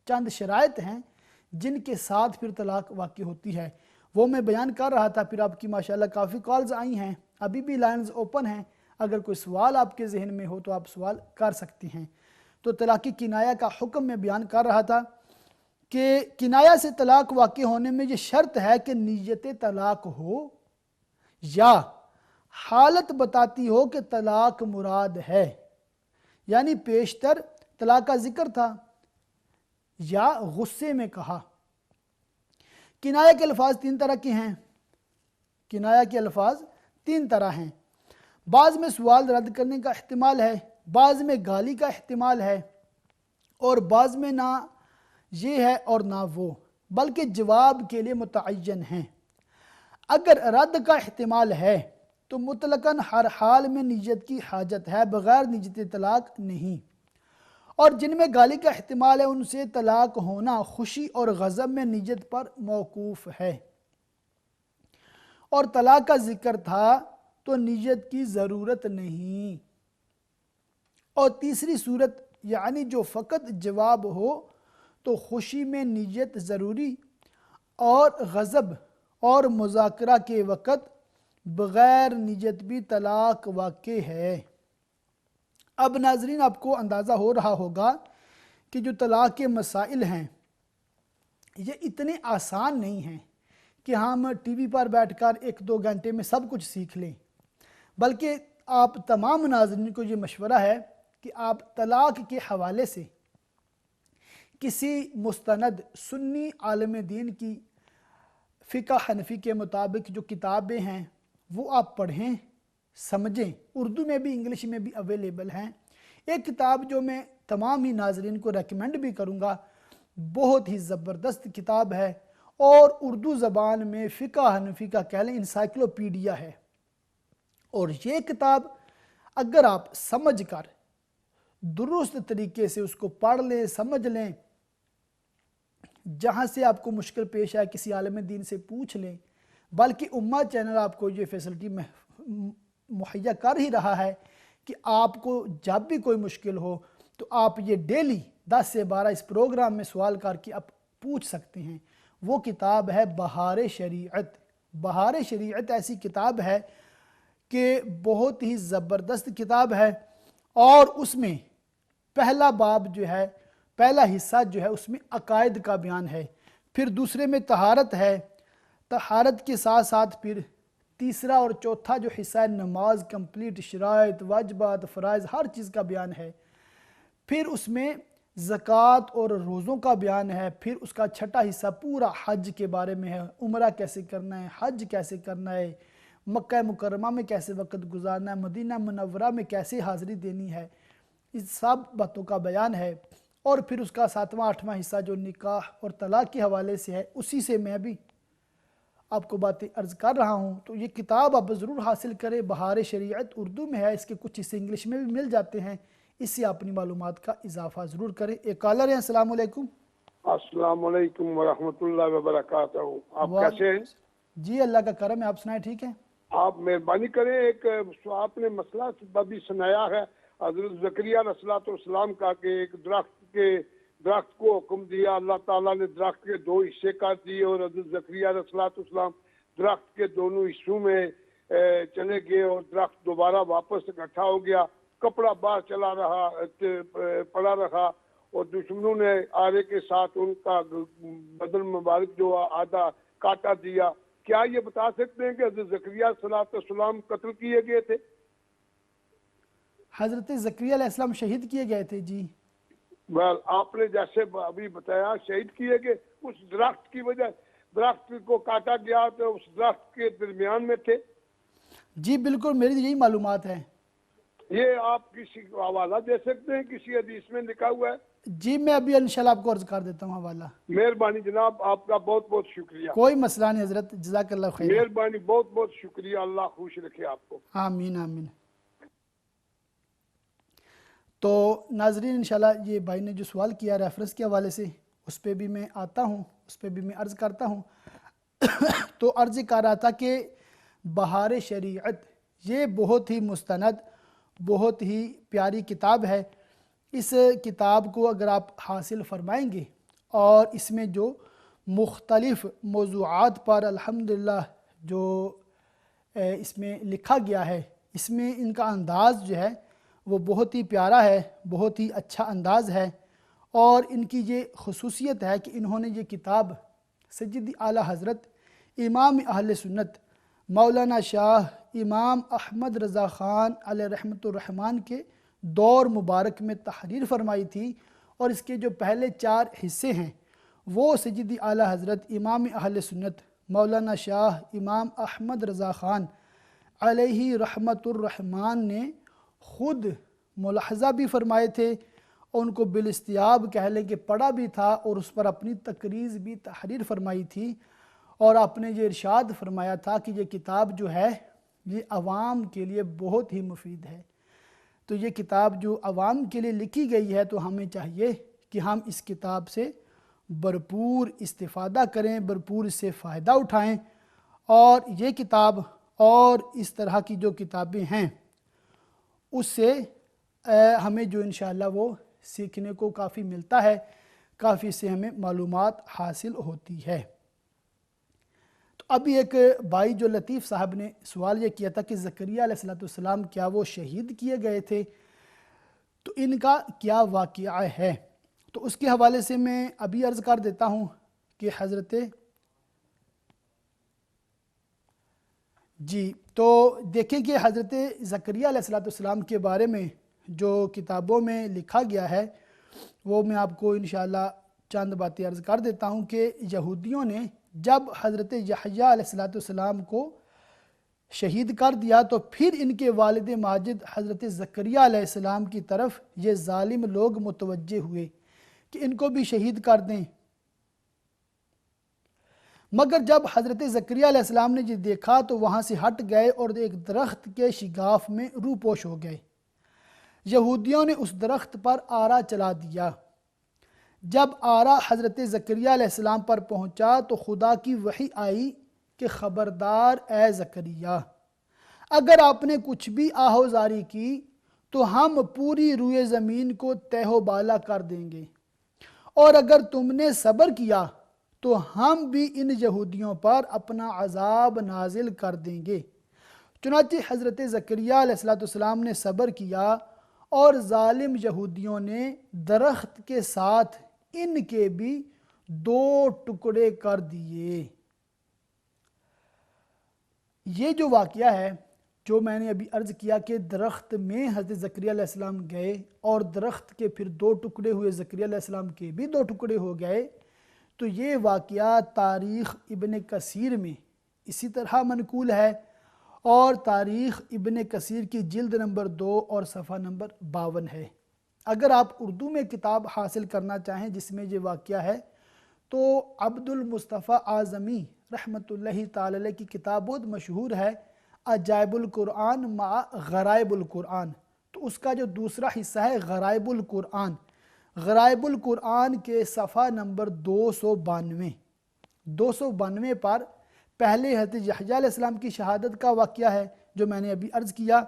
چند شرائط ہیں جن کے ساتھ پھر طلاق واقع ہوتی ہے، وہ میں بیان کر رہا تھا۔ پھر آپ کی ماشاءاللہ کافی کالز آئی ہیں، ابھی بھی لائنز اوپن ہیں، اگر کوئی سوال آپ کے ذہن میں ہو تو آپ سوال کر سکتی ہیں۔ تو طلاق کنایہ کا حکم میں بیان کر رہا تھا کہ کنایہ سے طلاق واقع ہونے میں یہ شرط ہے کہ نیت طلاق ہو یا حالت بتاتی ہو کہ طلاق مراد ہے، یعنی پیشتر طلاق کا ذکر تھا یا غصے میں کہا۔ کنایہ کے الفاظ تین طرح کے ہیں، کنایہ کے الفاظ تین طرح ہیں، بعض میں سوال رد کرنے کا احتمال ہے، بعض میں گالی کا احتمال ہے، اور بعض میں نہ یہ ہے اور نہ وہ، بلکہ جواب کے لیے متعین ہیں۔ اگر رد کا احتمال ہے تو مطلقاً ہر حال میں نیت کی حاجت ہے، بغیر نیت طلاق نہیں، اور جن میں گالی کا احتمال ہے ان سے طلاق ہونا خوشی اور غضب میں نیت پر موقوف ہے، اور طلاق کا ذکر تھا تو نیت کی ضرورت نہیں۔ اور تیسری صورت یعنی جو فقط جواب ہو تو خوشی میں نیت ضروری، اور غضب اور مذاکرہ کے وقت بغیر نیت بھی طلاق واقع ہے۔ اب ناظرین آپ کو اندازہ ہو رہا ہوگا کہ جو طلاق کے مسائل ہیں یہ اتنے آسان نہیں ہیں کہ ہم ٹی وی پر بیٹھ کر 1-2 گھنٹے میں سب کچھ سیکھ لیں، بلکہ آپ تمام ناظرین کو یہ مشورہ ہے کہ آپ طلاق کے حوالے سے کسی مستند سنی عالم دین کی فقہ حنفی کے مطابق جو کتابیں ہیں وہ آپ پڑھیں، سمجھیں، اردو میں بھی انگلش میں بھی اویلیبل ہیں۔ ایک کتاب جو میں تمام ہی ناظرین کو ریکمینڈ بھی کروں گا، بہت ہی زبردست کتاب ہے، اور اردو زبان میں فقہ حنفی کا کہہ لیں انسائکلوپیڈیا ہے، اور یہ کتاب اگر آپ سمجھ کر درست طریقے سے اس کو پڑھ لیں، سمجھ لیں، جہاں سے آپ کو مشکل پیش آئے کسی عالم دین سے پوچھ لیں، بلکہ امہ چینل آپ کو یہ فیسلٹی مہیا کر ہی رہا ہے کہ آپ کو جب بھی کوئی مشکل ہو تو آپ یہ ڈیلی 10 سے 12 اس پروگرام میں سوال کر کے آپ پوچھ سکتے ہیں۔ وہ کتاب ہے بہار شریعت۔ بہار شریعت ایسی کتاب ہے کہ بہت ہی زبردست کتاب ہے، اور اس میں پہلا باب جو ہے، پہلا حصہ جو ہے اس میں عقائد کا بیان ہے، پھر دوسرے میں طہارت ہے، طہارت کے ساتھ ساتھ پھر تیسرا اور چوتھا جو حصہ ہے نماز کمپلیٹ، شرائط، واجبات، فرائض، ہر چیز کا بیان ہے، پھر اس میں زکوٰۃ اور روزوں کا بیان ہے، پھر اس کا چھٹا حصہ پورا حج کے بارے میں ہے، عمرہ کیسے کرنا ہے، حج کیسے کرنا ہے، مکہ مکرمہ میں کیسے وقت گزارنا ہے، مدینہ منورہ میں کیسے حاضری دینی ہے، اس سب باتوں کا بیان ہے، اور پھر اس کا 7واں 8واں حصہ جو نکاح اور طلاق کے حوالے سے ہے، اسی سے میں بھی آپ کو باتیں عرض کر رہا ہوں۔ تو یہ کتاب آپ ضرور حاصل کریں، بہار شریعت اردو میں ہے، اس کے کچھ حصے انگلش میں بھی مل جاتے ہیں، اس سے اپنی معلومات کا اضافہ ضرور کریں۔ ایک کالر ہیں، السلام علیکم۔ السلام علیکم ورحمۃ اللہ وبرکاتہ، آپ کیسے ہیں؟ جی اللہ کا کرم ہے، آپ سنائیں، ٹھیک ہے؟ آپ مہربانی کریں، ایک آپ نے مسئلہ بھی سنایا ہے، حضرت زکریا علیہ السلام کا کہ ایک درخت کو حکم دیا، اللہ تعالیٰ نے درخت کے دو حصے کر دیے اور حضرت زکریا علیہ السلام درخت کے دونوں حصوں میں چلے گئے اور درخت دوبارہ واپس اکٹھا ہو گیا، کپڑا باہر پڑا رہا اور دشمنوں نے آرے کے ساتھ ان کا بدن مبارک جو آدھا کاٹا دیا۔ کیا یہ بتا سکتے ہیں کہ حضرت زکریا علیہ السلام قتل کیے گئے تھے؟ حضرت زکریا علیہ السلام شہید کیے گئے تھے جی۔ آپ نے جیسے ابھی بتایا شہید کیے گئے، اس درخت کی وجہ درخت کو کاٹا گیا تو اس درخت کے درمیان میں تھے؟ جی بالکل، میری یہی معلومات ہے۔ یہ آپ کسی کو حوالہ دے سکتے ہیں؟ کسی حدیث میں لکھا ہوا ہے؟ جی میں ابھی انشاءاللہ آپ کو عرض کر دیتا ہوں حوالہ۔ مہربانی جناب، آپ کا بہت بہت شکریہ۔ کوئی مسئلہ نہیں حضرت، جزاک اللہ خیر۔ مہربانی، بہت بہت شکریہ، اللہ خوش رکھے آپ کو۔ آمین آمین۔ تو ناظرین انشاءاللہ یہ بھائی نے جو سوال کیا ریفرنس کے حوالے سے، اس پہ بھی میں آتا ہوں، اس پہ بھی میں عرض کرتا ہوں۔ تو عرض کر رہا تھا کہ بہار شریعت یہ بہت ہی مستند، بہت ہی پیاری کتاب ہے۔ اس کتاب کو اگر آپ حاصل فرمائیں گے اور اس میں جو مختلف موضوعات پر الحمدللہ جو اس میں لکھا گیا ہے، اس میں ان کا انداز جو ہے وہ بہت ہی پیارا ہے، بہت ہی اچھا انداز ہے، اور ان کی یہ خصوصیت ہے کہ انہوں نے یہ کتاب سیدی اعلیٰ حضرت امام اہل سنت مولانا شاہ امام احمد رضا خان علیہ رحمۃ الرحمن کے دور مبارک میں تحریر فرمائی تھی، اور اس کے جو پہلے 4 حصے ہیں وہ سیدی اعلیٰ حضرت امام اہل سنت مولانا شاہ امام احمد رضا خان علیہ رحمۃ الرحمن نے خود ملاحظہ بھی فرمائے تھے، اور ان کو بالاستیاب کہہ لیں کہ پڑھا بھی تھا، اور اس پر اپنی تقریض بھی تحریر فرمائی تھی، اور آپ نے یہ ارشاد فرمایا تھا کہ یہ کتاب جو ہے یہ عوام کے لیے بہت ہی مفید ہے۔ تو یہ کتاب جو عوام کے لیے لکھی گئی ہے تو ہمیں چاہیے کہ ہم اس کتاب سے بھرپور استفادہ کریں، بھرپور اس سے فائدہ اٹھائیں، اور یہ کتاب اور اس طرح کی جو کتابیں ہیں اس سے ہمیں جو انشاءاللہ وہ سیکھنے کو کافی ملتا ہے، کافی سے ہمیں معلومات حاصل ہوتی ہے۔ تو ابھی ایک بھائی جو لطیف صاحب نے سوال یہ کیا تھا کہ زکریا علیہ السلام کیا وہ شہید کیے گئے تھے، تو ان کا کیا واقعہ ہے، تو اس کے حوالے سے میں ابھی عرض کر دیتا ہوں کہ حضرت جی تو دیکھیں کہ حضرت زکریا علیہ السلام کے بارے میں جو کتابوں میں لکھا گیا ہے وہ میں آپ کو انشاءاللہ چند باتیں عرض کر دیتا ہوں کہ یہودیوں نے جب حضرت یحییٰ علیہ السلام کو شہید کر دیا تو پھر ان کے والد ماجد حضرت زکریا علیہ السلام کی طرف یہ ظالم لوگ متوجہ ہوئے کہ ان کو بھی شہید کر دیں، مگر جب حضرت زکریا علیہ السلام نے یہ دیکھا تو وہاں سے ہٹ گئے اور ایک درخت کے شگاف میں روپوش ہو گئے۔ یہودیوں نے اس درخت پر آرا چلا دیا۔ جب آرا حضرت زکریا علیہ السلام پر پہنچا تو خدا کی وحی آئی کہ خبردار اے زکریا، اگر آپ نے کچھ بھی آہوزاری کی تو ہم پوری روئے زمین کو تہ و بالا کر دیں گے، اور اگر تم نے صبر کیا تو ہم بھی ان یہودیوں پر اپنا عذاب نازل کر دیں گے۔ چنانچہ حضرت زکریا علیہ السلام نے صبر کیا، اور ظالم یہودیوں نے درخت کے ساتھ ان کے بھی 2 ٹکڑے کر دیے۔ یہ جو واقعہ ہے جو میں نے ابھی عرض کیا کہ درخت میں حضرت زکریا علیہ السلام گئے اور درخت کے پھر 2 ٹکڑے ہوئے، زکریا علیہ السلام کے بھی 2 ٹکڑے ہو گئے، تو یہ واقعہ تاریخ ابن کثیر میں اسی طرح منقول ہے، اور تاریخ ابن کثیر کی جلد نمبر 2 اور صفحہ نمبر 52 ہے۔ اگر آپ اردو میں کتاب حاصل کرنا چاہیں جس میں یہ واقعہ ہے تو عبد المصطفیٰ اعظمی رحمۃ اللہ تعالی علیہ کی کتاب بہت مشہور ہے، عجائب القرآن مع غرائب القرآن، تو اس کا جو دوسرا حصہ ہے غرائب القرآن، غرائب القرآن کے صفحہ نمبر 292 پر پہلے حضرت یحییٰ علیہ السلام کی شہادت کا واقعہ ہے جو میں نے ابھی عرض کیا،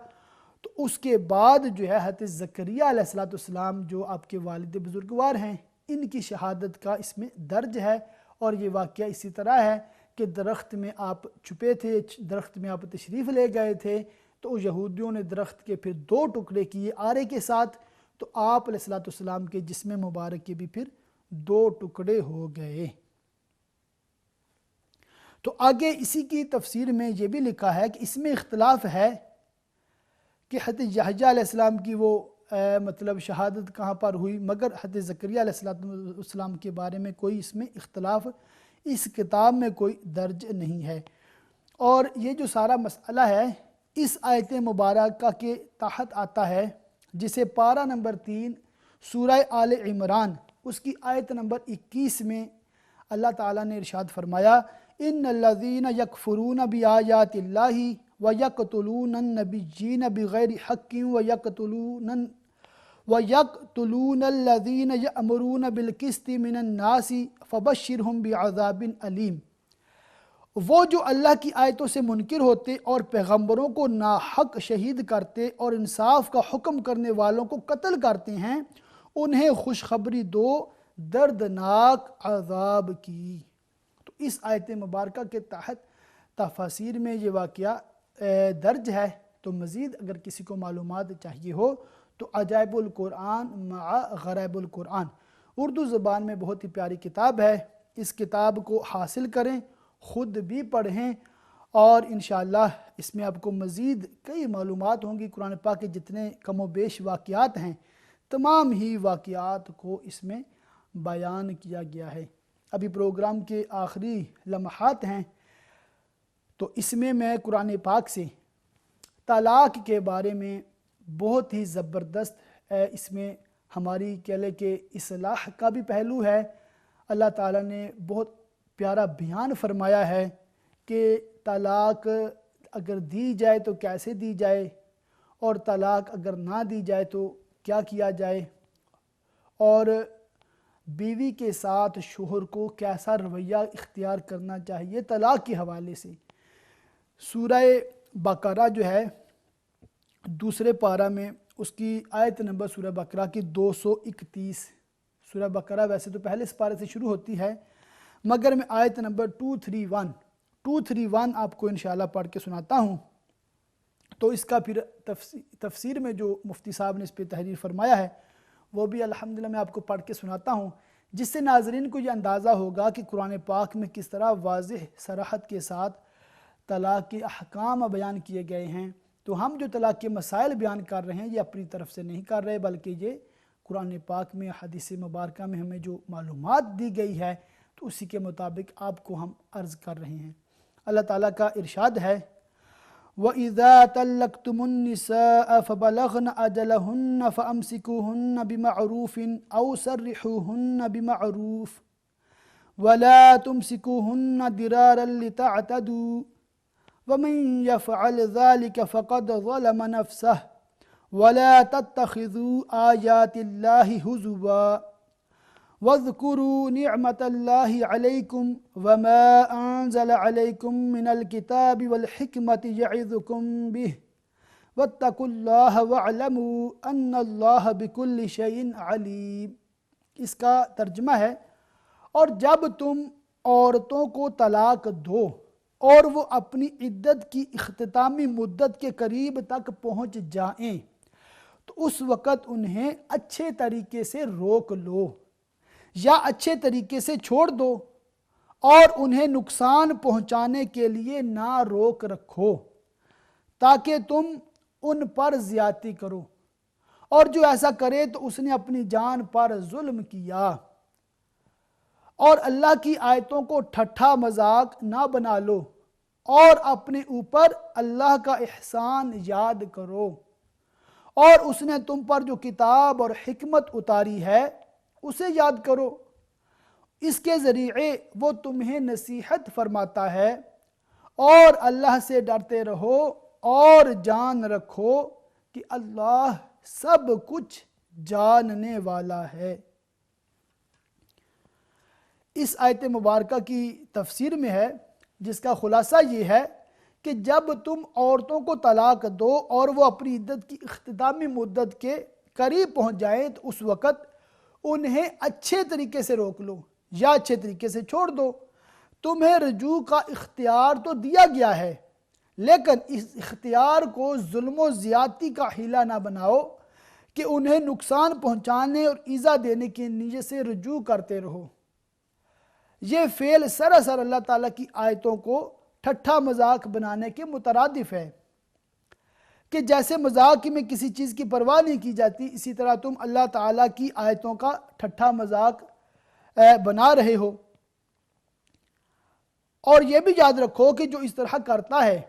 تو اس کے بعد جو ہے حضرت زکریا علیہ السلام جو آپ کے والد بزرگوار ہیں، ان کی شہادت کا اس میں درج ہے۔ اور یہ واقعہ اسی طرح ہے کہ درخت میں آپ چھپے تھے، درخت میں آپ تشریف لے گئے تھے، تو یہودیوں نے درخت کے پھر 2 ٹکڑے کیے آرے کے ساتھ، تو آپ علیہ السلام کے جسم مبارک کے بھی پھر 2 ٹکڑے ہو گئے۔ تو آگے اسی کی تفسیر میں یہ بھی لکھا ہے کہ اس میں اختلاف ہے کہ حضرت یحییٰ علیہ السلام کی وہ مطلب شہادت کہاں پر ہوئی، مگر حضرت زکریا علیہ السلام کے بارے میں کوئی اس میں اختلاف اس کتاب میں کوئی درج نہیں ہے۔ اور یہ جو سارا مسئلہ ہے اس آیت مبارکہ کے تحت آتا ہے، جسے پارہ نمبر 3 سورہ آل عمران اس کی آیت نمبر 21 میں اللہ تعالیٰ نے ارشاد فرمایا، ان الذین یکفرون بآیات اللہ ویقتلون النبیین بغیر حق ویقتلون الذین یأمرون بالقسط من الناس فبشرہم بعذاب علیم۔ وہ جو اللہ کی آیتوں سے منکر ہوتے اور پیغمبروں کو ناحق شہید کرتے اور انصاف کا حکم کرنے والوں کو قتل کرتے ہیں، انہیں خوشخبری دو دردناک عذاب کی۔ تو اس آیت مبارکہ کے تحت تفاسیر میں یہ واقعہ درج ہے۔ تو مزید اگر کسی کو معلومات چاہیے ہو تو عجائب القرآن مع غرائب القرآن اردو زبان میں بہت ہی پیاری کتاب ہے، اس کتاب کو حاصل کریں، خود بھی پڑھیں، اور انشاءاللہ اس میں آپ کو مزید کئی معلومات ہوں گی۔ قرآن پاک کے جتنے کم و بیش واقعات ہیں تمام ہی واقعات کو اس میں بیان کیا گیا ہے۔ ابھی پروگرام کے آخری لمحات ہیں، تو اس میں قرآن پاک سے طلاق کے بارے میں بہت ہی زبردست اس میں ہماری کہہ لے کہ اصلاح کا بھی پہلو ہے۔ اللہ تعالیٰ نے بہت پیارا بیان فرمایا ہے کہ طلاق اگر دی جائے تو کیسے دی جائے، اور طلاق اگر نہ دی جائے تو کیا کیا جائے، اور بیوی کے ساتھ شوہر کو کیسا رویہ اختیار کرنا چاہیے طلاق کے حوالے سے۔ سورہ بقرہ جو ہے دوسرے پارہ میں اس کی آیت نمبر سورہ بقرہ کی 231، سورہ بقرہ ویسے تو پہلے اس پارے سے شروع ہوتی ہے، مگر میں آیت نمبر 231 آپ کو انشاءاللہ پڑھ کے سناتا ہوں۔ تو اس کا پھر تفسیر میں جو مفتی صاحب نے اس پہ تحریر فرمایا ہے وہ بھی الحمدللہ میں آپ کو پڑھ کے سناتا ہوں، جس سے ناظرین کو یہ اندازہ ہوگا کہ قرآن پاک میں کس طرح واضح صراحت کے ساتھ طلاق کے احکام بیان کیے گئے ہیں۔ تو ہم جو طلاق کے مسائل بیان کر رہے ہیں یہ اپنی طرف سے نہیں کر رہے، بلکہ یہ قرآن پاک میں حدیث مبارکہ میں ہمیں جو معلومات دی گئی ہے تو اسی کے مطابق آپ کو ہم عرض کر رہے ہیں۔ اللہ تعالیٰ کا ارشاد ہے، وَإِذَا طَلَّقْتُمُ النِّسَاءَ فَبَلَغْنَ أَجَلَهُنَّ فَأَمْسِكُوهُنَّ بِمَعْرُوفٍ أَوْ سَرِّحُوهُنَّ بِمَعْرُوفٍ وَلَا تُمْسِكُوهُنَّ ضِرَارًا لِتَعْتَدُوا وَمَنْ يَفْعَلْ ذَلِكَ فَقَدْ ظَلَمَ نَفْسَهُ وَلَا تَتَّخِذُوا آيَاتِ اللَّهِ هُزُوًا وَاذْكُرُوا نِعْمَةَ اللَّهِ عَلَيْكُمْ وَمَا أَنزَلَ عَلَيْكُمْ مِنَ الْكِتَابِ وَالْحِكْمَةِ يَعِظُكُمْ بِهِ وَاتَّقُوا اللَّهَ وَاعْلَمُوا أَنَّ اللَّهَ بِكُلِّ شَيْءٍ عَلِيمٌ۔ اس کا ترجمہ ہے، اور جب تم عورتوں کو طلاق دو اور وہ اپنی عدت کی اختتامی مدت کے قریب تک پہنچ جائیں تو اس وقت انہیں اچھے طریقے سے روک لو یا اچھے طریقے سے چھوڑ دو، اور انہیں نقصان پہنچانے کے لیے نہ روک رکھو تاکہ تم ان پر زیادتی کرو، اور جو ایسا کرے تو اس نے اپنی جان پر ظلم کیا۔ اور اللہ کی آیتوں کو ٹھٹھا مذاق نہ بنا لو، اور اپنے اوپر اللہ کا احسان یاد کرو، اور اس نے تم پر جو کتاب اور حکمت اتاری ہے اسے یاد کرو، اس کے ذریعے وہ تمہیں نصیحت فرماتا ہے، اور اللہ سے ڈرتے رہو اور جان رکھو کہ اللہ سب کچھ جاننے والا ہے۔ اس آیت مبارکہ کی تفسیر میں ہے، جس کا خلاصہ یہ ہے کہ جب تم عورتوں کو طلاق دو اور وہ اپنی عدت کی اختتامی مدت کے قریب پہنچ جائیں تو اس وقت انہیں اچھے طریقے سے روک لو یا اچھے طریقے سے چھوڑ دو۔ تمہیں رجوع کا اختیار تو دیا گیا ہے، لیکن اس اختیار کو ظلم و زیادتی کا حیلہ نہ بناؤ کہ انہیں نقصان پہنچانے اور ایذا دینے کی نیت سے رجوع کرتے رہو۔ یہ فعل سراسر اللہ تعالیٰ کی آیتوں کو ٹھٹھا مذاق بنانے کے مترادف ہے کہ جیسے مذاق میں کسی چیز کی پرواہ نہیں کی جاتی، اسی طرح تم اللہ تعالیٰ کی آیتوں کا ٹھٹھا مذاق بنا رہے ہو۔ اور یہ بھی یاد رکھو کہ جو اس طرح کرتا ہے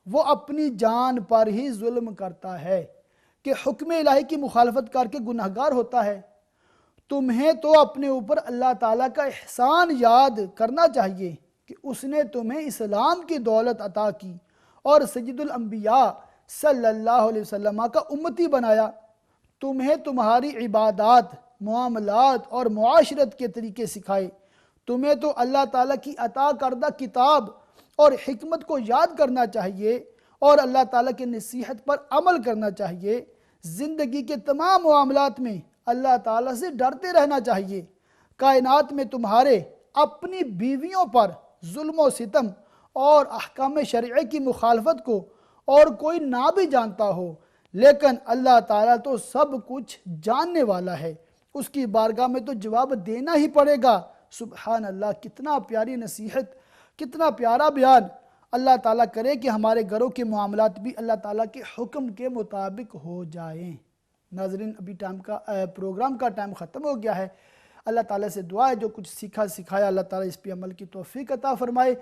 وہ اپنی جان پر ہی ظلم کرتا ہے کہ حکم الہی کی مخالفت کر کے گناہگار ہوتا ہے۔ تمہیں تو اپنے اوپر اللہ تعالیٰ کا احسان یاد کرنا چاہیے کہ اس نے تمہیں اسلام کی دولت عطا کی اور سید الانبیاء صلی اللہ علیہ وسلم کا امتی بنایا۔ تمہیں تمہاری عبادات، معاملات اور معاشرت کے طریقے سکھائے۔ تمہیں تو اللہ تعالیٰ کی عطا کردہ کتاب اور حکمت کو یاد کرنا چاہیے اور اللہ تعالیٰ کی نصیحت پر عمل کرنا چاہیے۔ زندگی کے تمام معاملات میں اللہ تعالیٰ سے ڈرتے رہنا چاہیے۔ کائنات میں تمہارے اپنی بیویوں پر ظلم و ستم اور احکام شرعی کی مخالفت کو اور کوئی نہ بھی جانتا ہو، لیکن اللہ تعالیٰ تو سب کچھ جاننے والا ہے، اس کی بارگاہ میں تو جواب دینا ہی پڑے گا۔ سبحان اللہ، کتنا پیاری نصیحت، کتنا پیارا بیان۔ اللہ تعالیٰ کرے کہ ہمارے گھروں کے معاملات بھی اللہ تعالیٰ کے حکم کے مطابق ہو جائیں۔ ناظرین، ابھی پروگرام کا ٹائم ختم ہو گیا ہے۔ اللہ تعالیٰ سے دعا ہے جو کچھ سیکھا سکھایا اللہ تعالیٰ اس پہ عمل کی توفیق عطا فرمائے،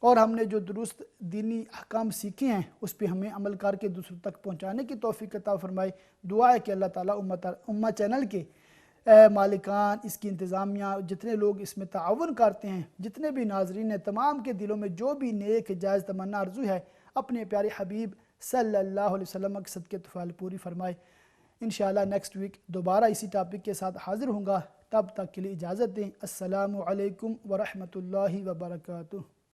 اور ہم نے جو درست دینی احکام سیکھے ہیں اس پہ ہمیں عمل کر کے دوسروں تک پہنچانے کی توفیق عطا فرمائے۔ دعا ہے کہ اللہ تعالیٰ امہ چینل کے مالکان، اس کی انتظامیہ، جتنے لوگ اس میں تعاون کرتے ہیں، جتنے بھی ناظرین ہیں، تمام کے دلوں میں جو بھی نیک جائز تمنا آرزو ہے اپنے پیارے حبیب صلی اللہ علیہ وسلم کے صدقے طفال پوری فرمائے۔ انشاءاللہ نیکسٹ ویک دوبارہ اسی ٹاپک کے ساتھ حاضر ہوں گا، تب تک کے لیے اجازت دیں۔ السلام علیکم ورحمۃ اللہ وبرکاتہ۔